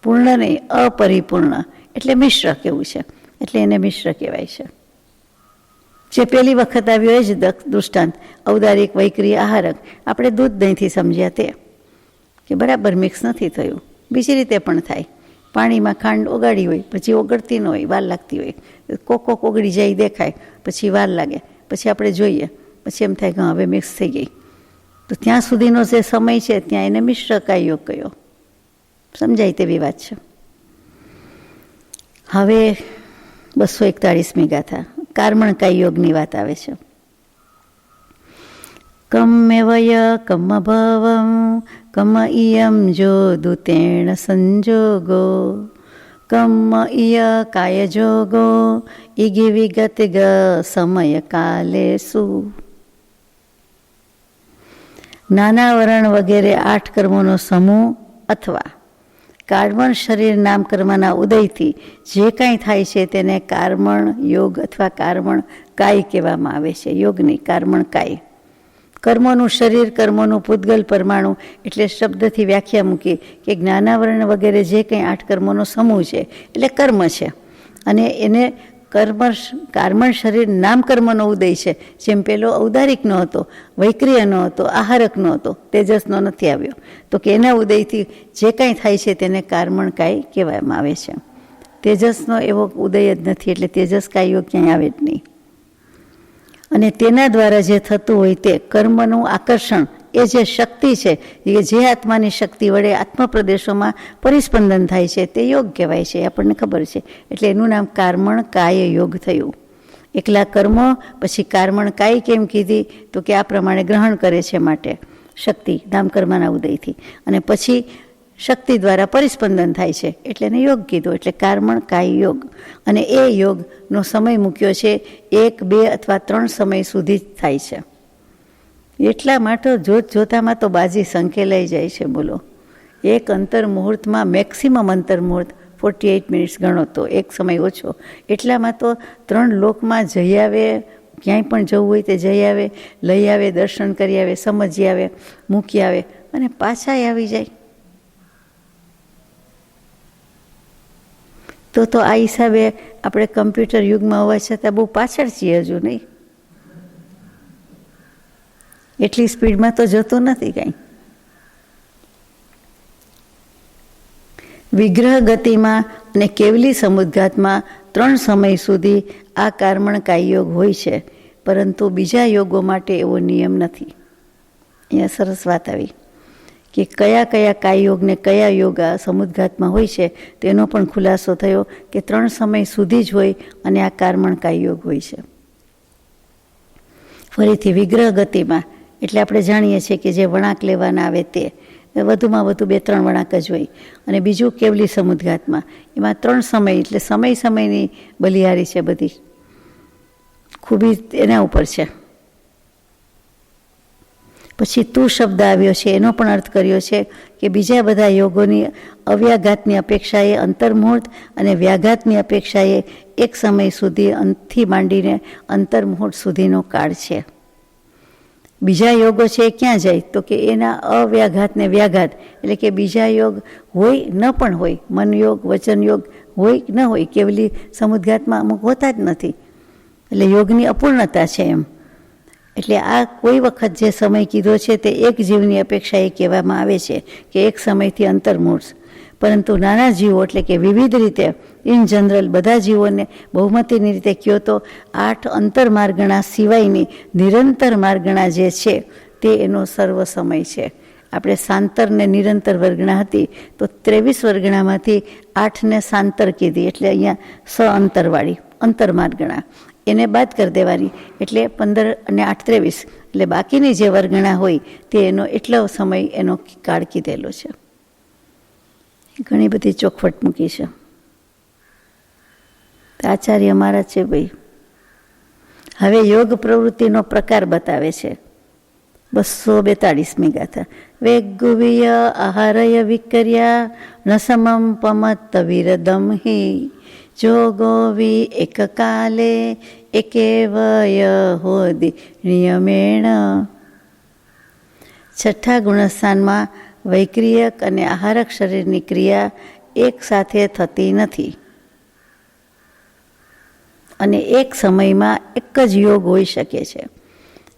પૂર્ણ નહીં, અપરિપૂર્ણ એટલે મિશ્ર કેવું છે, એટલે એને મિશ્ર કહેવાય છે. જે પહેલી વખત આવ્યો એ જ દૃષ્ટાંત, ઔદારિક વૈક્રિય આહારક. આપણે દૂધ દહીંથી સમજ્યા તે કે બરાબર મિક્સ નથી થયું. બીજી રીતે પણ થાય. પાણીમાં ખાંડ ઓગાળી હોય, પછી ઓગળતી ન હોય, વાર લાગતી હોય. કોક ઓગળી જાય દેખાય, પછી વાર લાગે, પછી આપણે જોઈએ, પછી એમ થાય કે હવે મિક્સ થઈ ગઈ. તો ત્યાં સુધીનો જે સમય છે ત્યાં એને મિશ્ર કાય યોગ કયો. સમજાય તેવી વાત છે. હવે 241મી ગાથા કર્મણ કાય યોગની વાત આવે છે. કમ્મેવય કમ ભવમ કમ ઇયમ જો દૂતેણ સંજોગો કમ ઇય કાય જોગો ઇગી વિગત ગ સમય કાલે સુ. નાનાવરણ વગેરે 8 કર્મોનો સમૂહ અથવા કર્મણ શરીર નામ કર્મના ઉદયથી જે કાંઈ થાય છે તેને કર્મણ યોગ અથવા કર્મણ કાય કહેવામાં આવે છે. યોગની કર્મણ કાય. કર્મોનું શરીર, કર્મોનું પૂતગલ પરમાણુ એટલે શબ્દથી વ્યાખ્યા મૂકી કે જ્ઞાનાવરણ વગેરે જે કંઈ 8 કર્મોનો સમૂહ છે એટલે કર્મ છે. અને એને કર્મણ શરીર નામ કર્મનો ઉદય છે. જેમ પેલો ઔદારિકનો હતો, વૈક્રિયનો હતો, આહારકનો હતો, તેજસનો નથી આવ્યો. તો કે એના ઉદયથી જે કાંઈ થાય છે તેને કર્મણ કાય કહેવામાં આવે છે. તેજસનો એવો ઉદય જ નથી, એટલે તેજસ કાય યોગ ક્યાંય આવે જ નહીં. અને તેના દ્વારા જે થતું હોય તે કર્મનું આકર્ષણ, એ જે શક્તિ છે, જે આત્માની શક્તિ વડે આત્મપ્રદેશોમાં પરિસ્પંદન થાય છે તે યોગ કહેવાય છે. આપણને ખબર છે. એટલે એનું નામ કર્મણ કાય યોગ થયું. એકલા કર્મો પછી કર્મણ કાય કેમ કીધી? તો કે આ પ્રમાણે ગ્રહણ કરે છે માટે શક્તિ નામ કર્મના ઉદયથી, અને પછી શક્તિ દ્વારા પરિસ્પંદન થાય છે એટલે એને યોગ કીધો. એટલે કર્મણ કાય યોગ. અને એ યોગનો સમય મૂક્યો છે 1, 2 અથવા 3 સમય સુધી જ થાય છે. એટલા માટે જોતામાં તો બાજી સંકેલાઈ જાય છે. બોલો, એક અંતર મુહૂર્તમાં મેક્સિમમ અંતર મુહૂર્ત 48 મિનિટ્સ ગણો તો એક સમય ઓછો. એટલામાં તો 3 લોકમાં જઈ આવે, ક્યાંય પણ જવું હોય તે જઈ આવે, લઈ આવે, દર્શન કરી આવે, સમજી આવે, મૂકી આવે અને પાછા આવી જાય. તો આ હિસાબે આપણે કમ્પ્યુટર યુગમાં હોવા છતાં બહુ પાછળ છીએ હજુ. નહીં, એટલી સ્પીડમાં તો જતો નથી કાંઈ. વિગ્રહ ગતિમાં અને કેવલી સમુદ્ઘાતમાં 3 સમય સુધી આ કર્મણ કાય યોગ હોય છે, પરંતુ બીજા યોગો માટે એવો નિયમ નથી. અહીંયા સરસ વાત આવી કે કયા કયા કાય યોગ ને કયા યોગ આ સમુદ્ઘાતમાં હોય છે તેનો પણ ખુલાસો થયો કે 3 સમય સુધી જ હોય અને આ કર્મણ કાય યોગ હોય છે. ફરીથી વિગ્રહ ગતિમાં એટલે આપણે જાણીએ છીએ કે જે વળાંક લેવાના આવે તે વધુમાં વધુ 2-3 વળાંક જ હોય. અને બીજું કેવલી સમુદ્ઘાતમાં એમાં 3 સમય એટલે સમયની બલિહારી છે. બધી ખૂબી એના ઉપર છે. પછી તું શબ્દ આવ્યો છે, એનો પણ અર્થ કર્યો છે કે બીજા બધા યોગોની અવ્યાઘાતની અપેક્ષાએ અંતર્મુહૂર્ત અને વ્યાઘાતની અપેક્ષાએ 1 સમય સુધી અંતથી માંડીને અંતર્મુહૂર્ત સુધીનો કાળ છે. બીજા યોગો છે એ ક્યાં જાય? તો કે એના અવ્યાઘાત ને વ્યાઘાત એટલે કે બીજા યોગ હોય ન પણ હોય, મન યોગ, વચન યોગ હોય ન હોય, કેવલી સમુદ્ઘાતમાં અમુક હોતા જ નથી. એટલે યોગની અપૂર્ણતા છે એમ. એટલે આ કોઈ વખત જે સમય કીધો છે તે એક જીવની અપેક્ષા એ કહેવામાં આવે છે કે 1 સમયથી અંતર્મુહૂર્ત. પરંતુ નાના જીવો એટલે કે વિવિધ રીતે ઇન જનરલ બધા જીવોને બહુમતીની રીતે કહો તો 8 અંતરમાર્ગણા સિવાયની નિરંતર માર્ગણા જે છે તે એનો સર્વ સમય છે. આપણે સાંતર ને નિરંતર વર્ગણા હતી તો 23 વર્ગણામાંથી 8ને સાંતર કીધી, એટલે અહીંયા અંતરવાળી અંતરમાર્ગણા એને બાદ કરી દેવાની. એટલે 15 અને 8 23, એટલે બાકીની જે વર્ગણા હોય તે એનો એટલો સમય એનો કાળ કીધેલો છે. ઘણી બધી ચોખવટ મૂકી છે. આચાર્ય અમારા છે ભાઈ. હવે યોગ પ્રવૃત્તિનો પ્રકાર બતાવે છે. 242મી ગાથા. વેગુવિય આહારય વિકર્યા ન સમમ પમત વિરદમ હિ જોગો વિ એક કાલે એકેવય હોદી નિયમેણ. 6ઠા ગુણસ્થાનમાં વૈક્રિયક અને આહારક શરીરની ક્રિયા એક સાથે થતી નથી અને એક સમયમાં એક જ યોગ હોઈ શકે છે.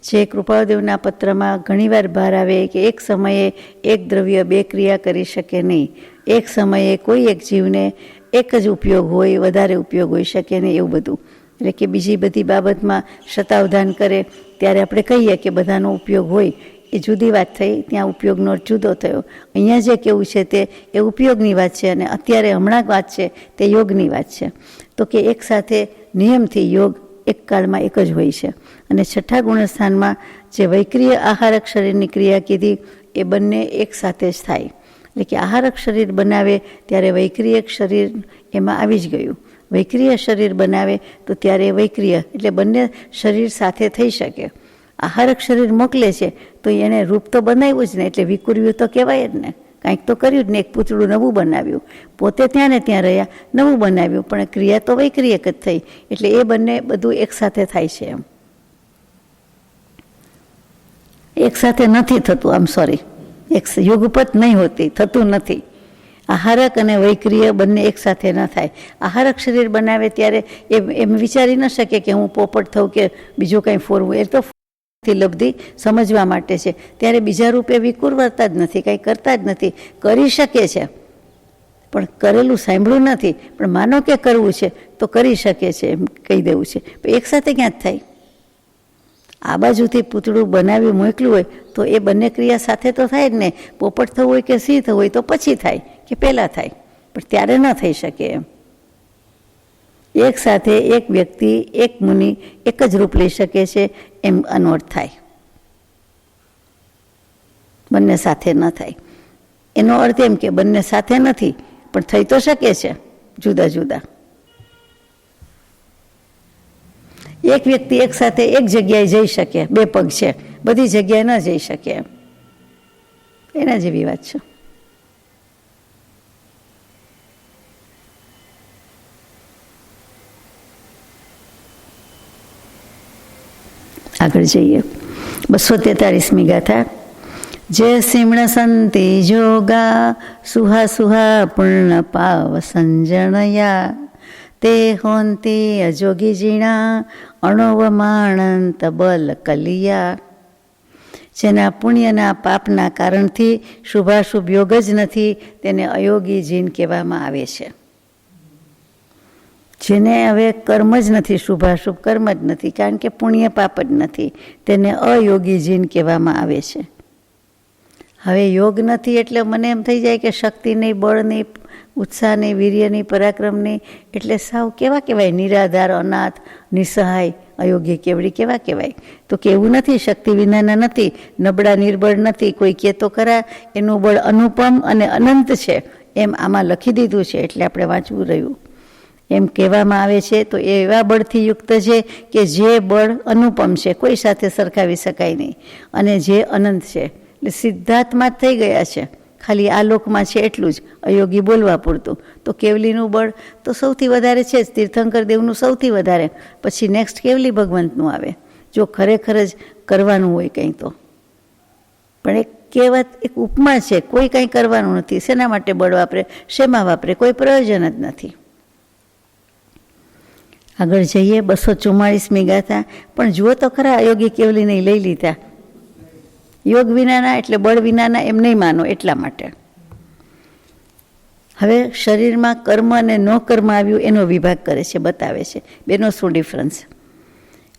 જે કૃપાળુદેવના પત્રમાં ઘણીવાર ભાર આવે કે એક સમયે એક દ્રવ્ય બે ક્રિયા કરી શકે નહીં, એક સમયે કોઈ એક જીવને એક જ ઉપયોગ હોય, વધારે ઉપયોગ હોઈ શકે નહીં, એવું બધું. એટલે કે બીજી બધી બાબતમાં શતાવધાન કરે ત્યારે આપણે કહીએ કે બધાનો ઉપયોગ હોય, એ જુદી વાત થઈ, ત્યાં ઉપયોગનો જુદો થયો. અહીંયા જે કેવું છે તે એ ઉપયોગની વાત છે, અને અત્યારે હમણાં વાત છે તે યોગની વાત છે. તો કે એક સાથે નિયમથી યોગ એક કાળમાં એક જ હોય છે. અને છઠ્ઠા ગુણસ્થાનમાં જે વૈક્રિય આહારક શરીરની ક્રિયા કીધી એ બંને એક સાથે જ થાય. એટલે કે આહારક શરીર બનાવે ત્યારે વૈક્રિય શરીર એમાં આવી જ ગયું. વૈક્રિય શરીર બનાવે તો ત્યારે વૈક્રિય એટલે બંને શરીર સાથે થઈ શકે. આહારક શરીર મોકલે છે તો એને રૂપ તો બનાવ્યું જ ને, એટલે વિકુર્યું તો કહેવાય જ ને, કાંઈક તો કર્યું જ ને. એક પૂતળું નવું બનાવ્યું, પોતે ત્યાં ને ત્યાં રહ્યા, નવું બનાવ્યું, પણ ક્રિયા તો વૈક્રિયક જ થઈ. એટલે એ બંને બધું એક સાથે થાય છે. એમ એક સાથે નથી થતું, આમ સોરી, એક યુગપત નહીં હોતી, થતું નથી. આહારક અને વૈક્રિય બંને એક સાથે ન થાય. આહારક શરીર બનાવે ત્યારે એમ વિચારી ન શકે કે હું પોપટ થઉં કે બીજું કંઈ ફોરવું, એ તો લબ્ધિ સમજવા માટે છે. ત્યારે બીજા રૂપે વિકુરવતા જ નથી, કંઈ કરતા જ નથી. કરી શકે છે પણ કરેલું સાંભળ્યું નથી, પણ માનો કે કરવું છે તો કરી શકે છે, એમ કહી દેવું છે. એક સાથે ક્યાં જ થાય? આ બાજુથી પૂતળું બનાવ્યું મોકલ્યું હોય તો એ બંને ક્રિયા સાથે તો થાય જ ને. પોપટ થવું હોય કે સિંહ થવું હોય તો પછી થાય કે પહેલાં થાય, પણ ત્યારે ન થઈ શકે. એમ એક સાથે એક વ્યક્તિ, એક મુનિ એક જ રૂપ લઈ શકે છે, એમ અનવર્થ થાય. બંને સાથે ન થાય એનો અર્થ એમ કે બંને સાથે નથી, પણ થઈ તો શકે છે જુદા જુદા. એક વ્યક્તિ એક સાથે એક જગ્યાએ જઈ શકે, બે પગ છે, બધી જગ્યાએ ન જઈ શકે, એના જેવી વાત છે. આગળ જઈએ. 243મી ગાથા. જે સિમણ સંતિ જોગા સુહા સુહા પૂર્ણ પાવ સંજણયા તે હોંતી અજોગી જીણા અણોવમાણંત બલ કલિયા. જેના પુણ્યના પાપના કારણથી શુભાશુભ યોગ જ નથી તેને અયોગી જીન કહેવામાં આવે છે. જેને હવે કર્મ જ નથી, શુભાશુભ કર્મ જ નથી, કારણ કે પુણ્ય પાપ જ નથી, તેને અયોગી જીન કહેવામાં આવે છે. હવે યોગ નથી એટલે મને એમ થઈ જાય કે શક્તિ નહીં, બળ નહીં, ઉત્સાહ નહીં, વીર્ય નહીં, પરાક્રમ નહીં, એટલે સાવ કેવા કહેવાય? નિરાધાર, અનાથ, નિસહાય, અયોગ્ય કેવડી કેવા કહેવાય? તો કે એવું નથી, શક્તિ વિનાના નથી, નબળા નિર્બળ નથી. કોઈ કહે તો ખરા એનું બળ અનુપમ અને અનંત છે, એમ આમાં લખી દીધું છે, એટલે આપણે વાંચવું રહ્યું. એમ કહેવામાં આવે છે. તો એ એવા બળથી યુક્ત છે કે જે બળ અનુપમ છે, કોઈ સાથે સરખાવી શકાય નહીં, અને જે અનંત છે. એટલે સિદ્ધાર્થમાં જ થઈ ગયા છે, ખાલી આ લોકમાં છે એટલું જ, અયોગી બોલવા પૂરતું. તો કેવલીનું બળ તો સૌથી વધારે છે જ, તીર્થંકર દેવનું સૌથી વધારે, પછી નેક્સ્ટ કેવલી ભગવંતનું આવે, જો ખરેખર જ કરવાનું હોય કંઈ તો. પણ એક કહેવત, એક ઉપમા છે, કોઈ કંઈ કરવાનું નથી, શેના માટે બળ વાપરે, શેમાં વાપરે, કોઈ પ્રયોજન જ નથી. આગળ જઈએ. 244મી ગાથા. પણ જુઓ તો ખરા, અયોગી કેવલીને લઈ લીધા. યોગ વિનાના એટલે બળ વિનાના એમ નહીં માનો, એટલા માટે. હવે શરીરમાં કર્મ અને ન કર્મ આવ્યું એનો વિભાગ કરે છે, બતાવે છે બેનો શું ડિફરન્સ.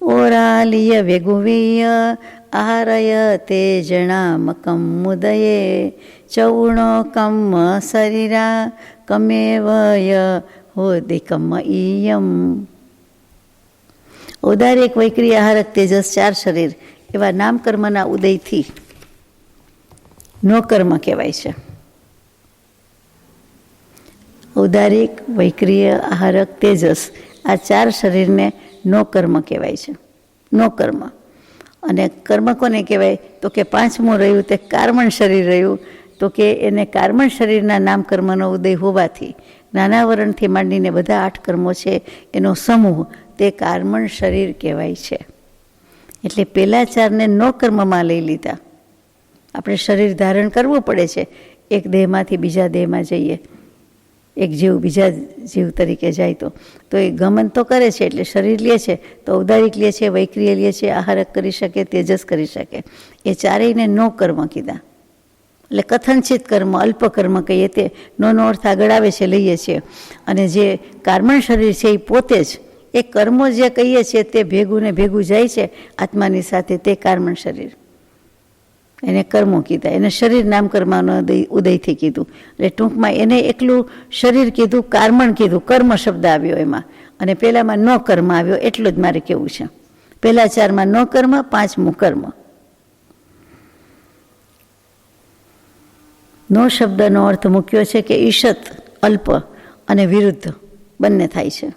ઓરાલિય વેગુવીય આહારય તેજણામ કમ્મુદયે ચૌણો કમ્મ શરીરા કમેવય હોદિકમ્મ ઈયમ. ઔદારિક, વૈક્રિય, આહારક, તેજસ, ચાર શરીર એવા નામકર્મના ઉદયથી નો કર્મ કહેવાય છે. ઔદારિક, વૈક્રિય, આહારક, તેજસ આ ચાર શરીરને નો કર્મ કહેવાય છે. નો કર્મ. અને કર્મ કોને કહેવાય? તો કે પાંચમું રહ્યું તે કર્મણ શરીર રહ્યું. તો કે એને કર્મણ શરીરના નામકર્મનો ઉદય હોવાથી નાના વરણથી માંડીને બધા 8 કર્મો છે એનો સમૂહ તે કર્મણ શરીર કહેવાય છે. એટલે પહેલાં 4ને નો કર્મમાં લઈ લીધા. આપણે શરીર ધારણ કરવું પડે છે, એક દેહમાંથી બીજા દેહમાં જઈએ, એક જીવ બીજા જીવ તરીકે જાય તો એ ગમન તો કરે છે, એટલે શરીર લે છે તો ઔદારિક લે છે, વૈક્રિય લે છે, આહારક કરી શકે, તેજસ કરી શકે. એ ચારેયને નો કર્મ કીધા. એટલે કથનચિત કર્મ, અલ્પ કર્મ કહીએ તે નો અર્થ આગળ આવે છે, લઈએ છીએ. અને જે કાર્બન શરીર છે એ પોતે જ એ કર્મો જે કહીએ છીએ તે ભેગું ને ભેગું જાય છે આત્માની સાથે, તે કાર્બન શરીર, એને કર્મો કીધા. એને શરીર નામ કર્મનો ઉદયથી કીધું. એટલે ટૂંકમાં એને એકલું શરીર કીધું, કાર્બન કીધું, કર્મ શબ્દ આવ્યો એમાં. અને પહેલામાં નો કર્મ આવ્યો, એટલું જ મારે કહેવું છે. પહેલા ચારમાં નો કર્મ, પાંચમું કર્મ. નો શબ્દનો અર્થ મૂક્યો છે કે ઈશત, અલ્પ અને વિરુદ્ધ બંને થાય છે.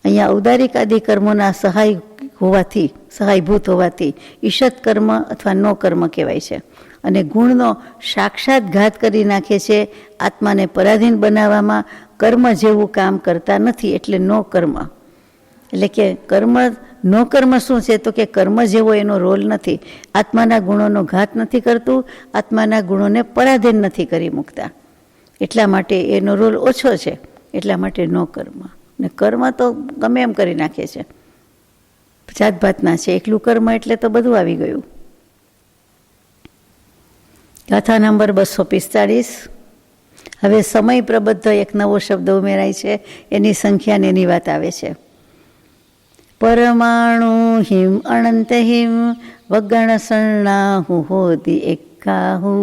અહીંયા ઔદારિક આદિ કર્મોના સહાયભૂત હોવાથી ઈશત કર્મ અથવા નો કર્મ કહેવાય છે. અને ગુણનો સાક્ષાત ઘાત કરી નાખે છે, આત્માને પરાધીન બનાવવામાં કર્મ જેવું કામ કરતા નથી, એટલે નો કર્મ. એટલે કે નો કર્મ શું છે? તો કે કર્મ જેવો એનો રોલ નથી. આત્માના ગુણોનો ઘાત નથી કરતું, આત્માના ગુણોને પરાધીન નથી કરી મૂકતા. એટલા માટે એનો રોલ ઓછો છે, એટલા માટે નો કર્મ. ને કર્મ તો ગમે એમ કરી નાખે છે, જાતભાતના છે. એકલું કર્મ એટલે તો બધું આવી ગયું. ગાથા નંબર 245. હવે સમય પ્રબદ્ધ એક નવો શબ્દ ઉમેરાય છે, એની સંખ્યા ને એની વાત આવે છે. પરમાણુ હિમ અનંત હિમ વગણ સર્ણાહુ હોતી એકાહુ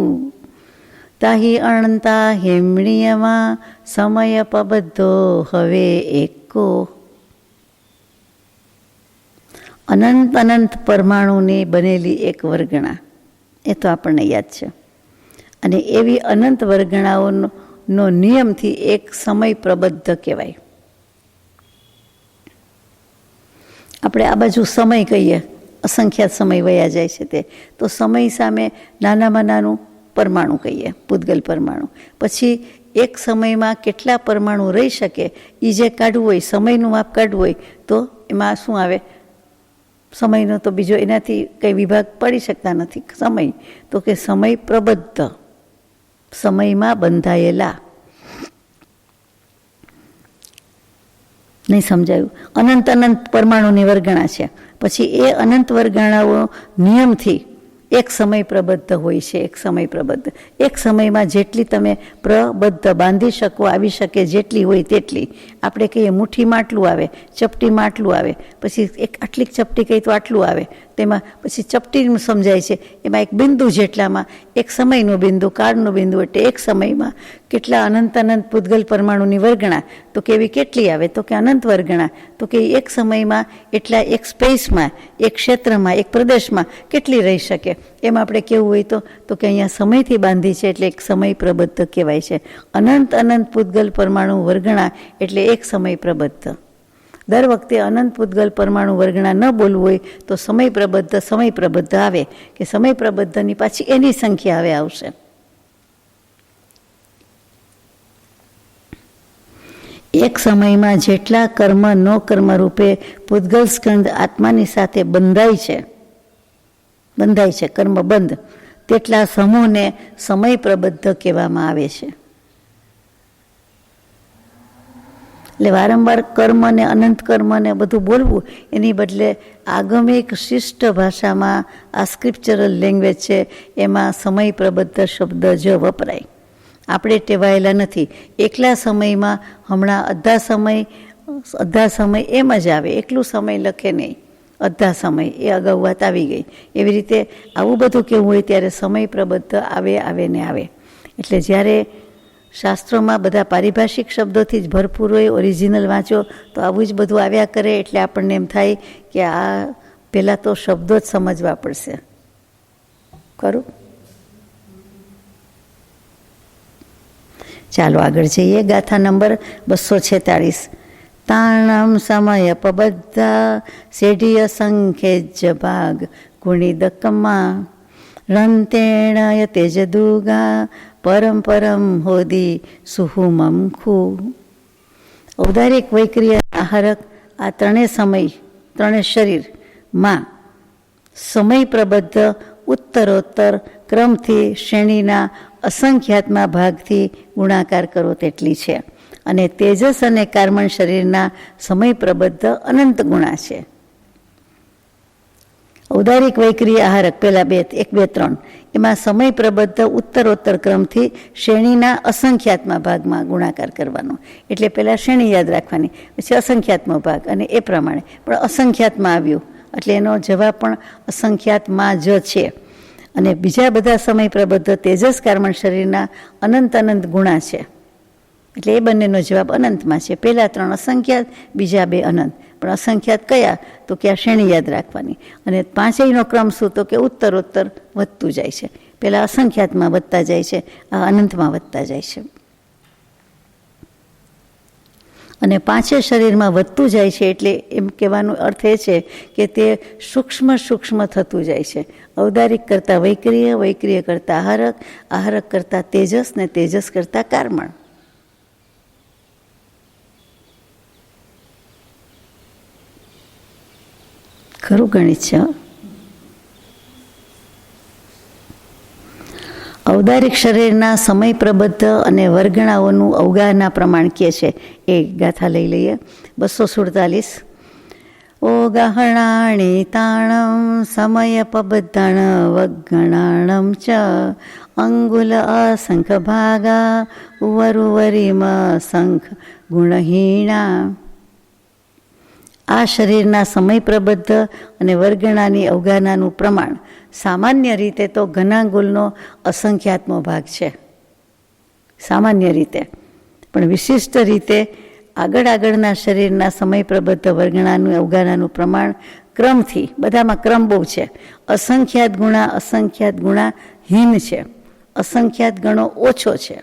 તાહી અનંતા હિમણીયમાં સમય પબદ્ધો હવે એકો. અનંત પરમાણુની બનેલી એક વર્ગણા, એ તો આપણને યાદ છે. અને એવી અનંત વર્ગણાઓનો નિયમથી એક સમય પ્રબદ્ધ કહેવાય. આપણે આ બાજુ સમય કહીએ, અસંખ્યાત સમય વયા જાય છે તે, તો સમય સામે નાનામાં નાનું પરમાણુ કહીએ, પૂતગલ પરમાણુ. પછી એક સમયમાં કેટલા પરમાણુ રહી શકે એ જે કાઢવું હોય, સમયનું માપ કાઢવું હોય, તો એમાં શું આવે? સમયનો તો બીજો એનાથી કંઈ વિભાગ પડી શકતા નથી. સમય તો કે સમય પ્રબદ્ધ, સમયમાં બંધાયેલા. નહીં સમજાયું? અનંત પરમાણુની વર્ગણા છે. પછી એ અનંત વર્ગણાઓ નિયમથી એક સમય પ્રબદ્ધ હોય છે. એક સમય પ્રબદ્ધ, એક સમયમાં જેટલી તમે પ્રબદ્ધ બાંધી શકો, આવી શકે જેટલી હોય તેટલી. આપણે કહીએ મુઠ્ઠીમાં આટલું આવે, ચપટીમાં આટલું આવે, પછી એક આટલી ચપટી કહી તો આટલું આવે. તેમાં પછી ચપટીનું સમજાય છે, એમાં એક બિંદુ જેટલામાં એક સમયનું બિંદુ, કાળનું બિંદુ, એટલે એક સમયમાં કેટલા અનંત પૂતગલ પરમાણુની વર્ગણા. તો કેવી કેટલી આવે? તો કે અનંત વર્ગણા. તો કે એક સમયમાં એટલા એક સ્પેસમાં, એક ક્ષેત્રમાં, એક પ્રદેશમાં કેટલી રહી શકે. એમ આપણે કેવું હોય તો કે અહીંયા સમયથી બાંધી છે, એટલે એક સમય પ્રબદ્ધ કહેવાય છે. અનંત પૂતગલ પરમાણુ વર્ગણા એટલે એક સમય પ્રબદ્ધ. દર વખતે અનંત પૂતગલ પરમાણુ વર્ગણા ન બોલવું હોય તો સમય પ્રબદ્ધ આવે, કે સમય પ્રબદ્ધની પાછી એની સંખ્યા હવે આવશે. એક સમયમાં જેટલા કર્મ નો કર્મ રૂપે પૂતગલ સ્કંદ આત્માની સાથે બંધાય છે કર્મ બંધ, તેટલા સમૂહને સમય પ્રબદ્ધ કહેવામાં આવે છે. એટલે વારંવાર કર્મ ને અનંત કર્મ ને બધું બોલવું, એની બદલે આગમિક શિષ્ટ ભાષામાં આ સ્ક્રિપ્ચરલ લેંગ્વેજ છે, એમાં સમય પ્રબદ્ધ શબ્દ જ વપરાય. આપણે ટેવાયેલા નથી. એકલા સમયમાં હમણાં અડધા સમય એમ જ આવે, એકલું સમય લખે નહીં. અડધા સમય એ અગાઉ વાત આવી ગઈ. એવી રીતે આવું બધું કેવું હોય ત્યારે સમય પ્રબદ્ધ આવે ને આવે. એટલે જ્યારે શાસ્ત્રોમાં બધા પારિભાષિક શબ્દોથી જ ભરપૂર હોય, ઓરિજિનલ વાંચો તો આવું જ બધું આવ્યા કરે, એટલે આપણને એમ થાય કે આ પહેલાં તો શબ્દો જ સમજવા પડશે. ખરું? ચાલો આગળ જઈએ. ગાથા નંબર 246. તાણમ સમય પબદ્ધા સેઢિય સંખેજ ભાગ ગુણિદકમાં રંતેણય તેજદુગા પરમ હોદી સુહુમમ ખુ. ઔદારિક, વૈક્રિય, આહારક આ ત્રણેય શરીરમાં સમય પ્રબદ્ધ ઉત્તરોત્તર ક્રમથી શ્રેણીના અસંખ્યાતમાં ભાગથી ગુણાકાર કરો તેટલી છે. અને તેજસ અને કાર્બન શરીરના સમય પ્રબદ્ધ અનંત ગુણા છે. ઔદારિક વૈક્રિય આહારક પહેલા 1, 2, 3 એમાં સમય પ્રબદ્ધ ઉત્તરોત્તર ક્રમથી શ્રેણીના અસંખ્યાત્મક ભાગમાં ગુણાકાર કરવાનો. એટલે પહેલાં શ્રેણી યાદ રાખવાની, પછી અસંખ્યાત્મક ભાગ, અને એ પ્રમાણે પણ અસંખ્યાતમાં આવ્યું એટલે એનો જવાબ પણ અસંખ્યાતમાં જ છે. અને બીજા બધા સમય પ્રબદ્ધ તેજસ કાર્બન શરીરના અનંત ગુણા છે. એટલે એ બંનેનો જવાબ અનંતમાં છે. પહેલા 3 અસંખ્યાત, બીજા 2 અનંત. પણ અસંખ્યાત કયા? તો કે આ શ્રેણી યાદ રાખવાની. અને પાંચેયનો ક્રમ શું? તો કે ઉત્તરોત્તર વધતું જાય છે. પહેલાં અસંખ્યાતમાં વધતા જાય છે, આ અનંતમાં વધતા જાય છે. અને પાંચે શરીરમાં વધતું જાય છે એટલે એમ કહેવાનો અર્થ એ છે કે તે સૂક્ષ્મ થતું જાય છે. ઔદારિક કરતાં વૈક્રિય, વૈક્રિય કરતાં આહારક, આહારક કરતાં તેજસ, ને તેજસ કરતાં કાર્બન. ખરું ગણિત છે. ઔદારિક શરીરના સમય પ્રબદ્ધ અને વર્ગણાઓનું અવગાહના પ્રમાણ કે છે એ ગાથા લઈ લઈએ. 247. ઓગાહણાણી તાણમ સમય પબદ્ધણ વગણાણમ ચ અંગુલ અસંખ ભાગા ઉવરુવરીમ સંખ ગુણહીણા. આ શરીરના સમય પ્રબદ્ધ અને વર્ગણાની અવગાહનાનું પ્રમાણ સામાન્ય રીતે તો ઘનાંગુલનો અસંખ્યાતમો ભાગ છે, સામાન્ય રીતે. પણ વિશિષ્ટ રીતે આગળના શરીરના સમય પ્રબદ્ધ વર્ગણાનું અવગાહનાનું પ્રમાણ ક્રમથી, બધામાં ક્રમ બહુ છે. અસંખ્યાત ગુણા હીન છે, અસંખ્યાત ગણો ઓછો છે,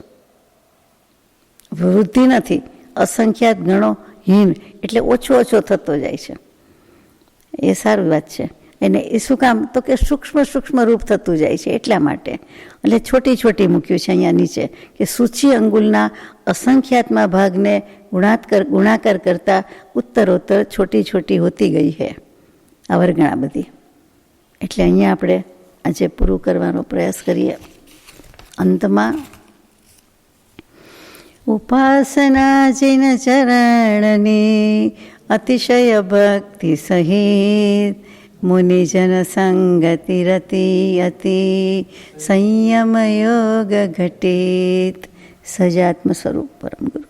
વૃદ્ધિ નથી. અસંખ્યાત ગણો હીન એટલે ઓછો થતો જાય છે. એ સારી વાત છે. એને એ શું કામ? તો કે સૂક્ષ્મ રૂપ થતું જાય છે એટલા માટે. એટલે છોટી મૂક્યું છે અહીંયા નીચે કે સૂચિ અંગુલના અસંખ્યાતમાં ભાગને ગુણાકાર કરતાં ઉત્તરોત્તર છોટી હોતી ગઈ છે આ વર્ગણા બધી. એટલે અહીંયા આપણે આજે પૂરું કરવાનો પ્રયાસ કરીએ. અંતમાં ઉપાસના જિન ચરણની અતિશય ભક્તિ સહિત મુનિજન સંગતિ રતિ અતિ સંયમ યોગ ઘટિત સજાત્મ સ્વરૂપ પરમ ગુરુ.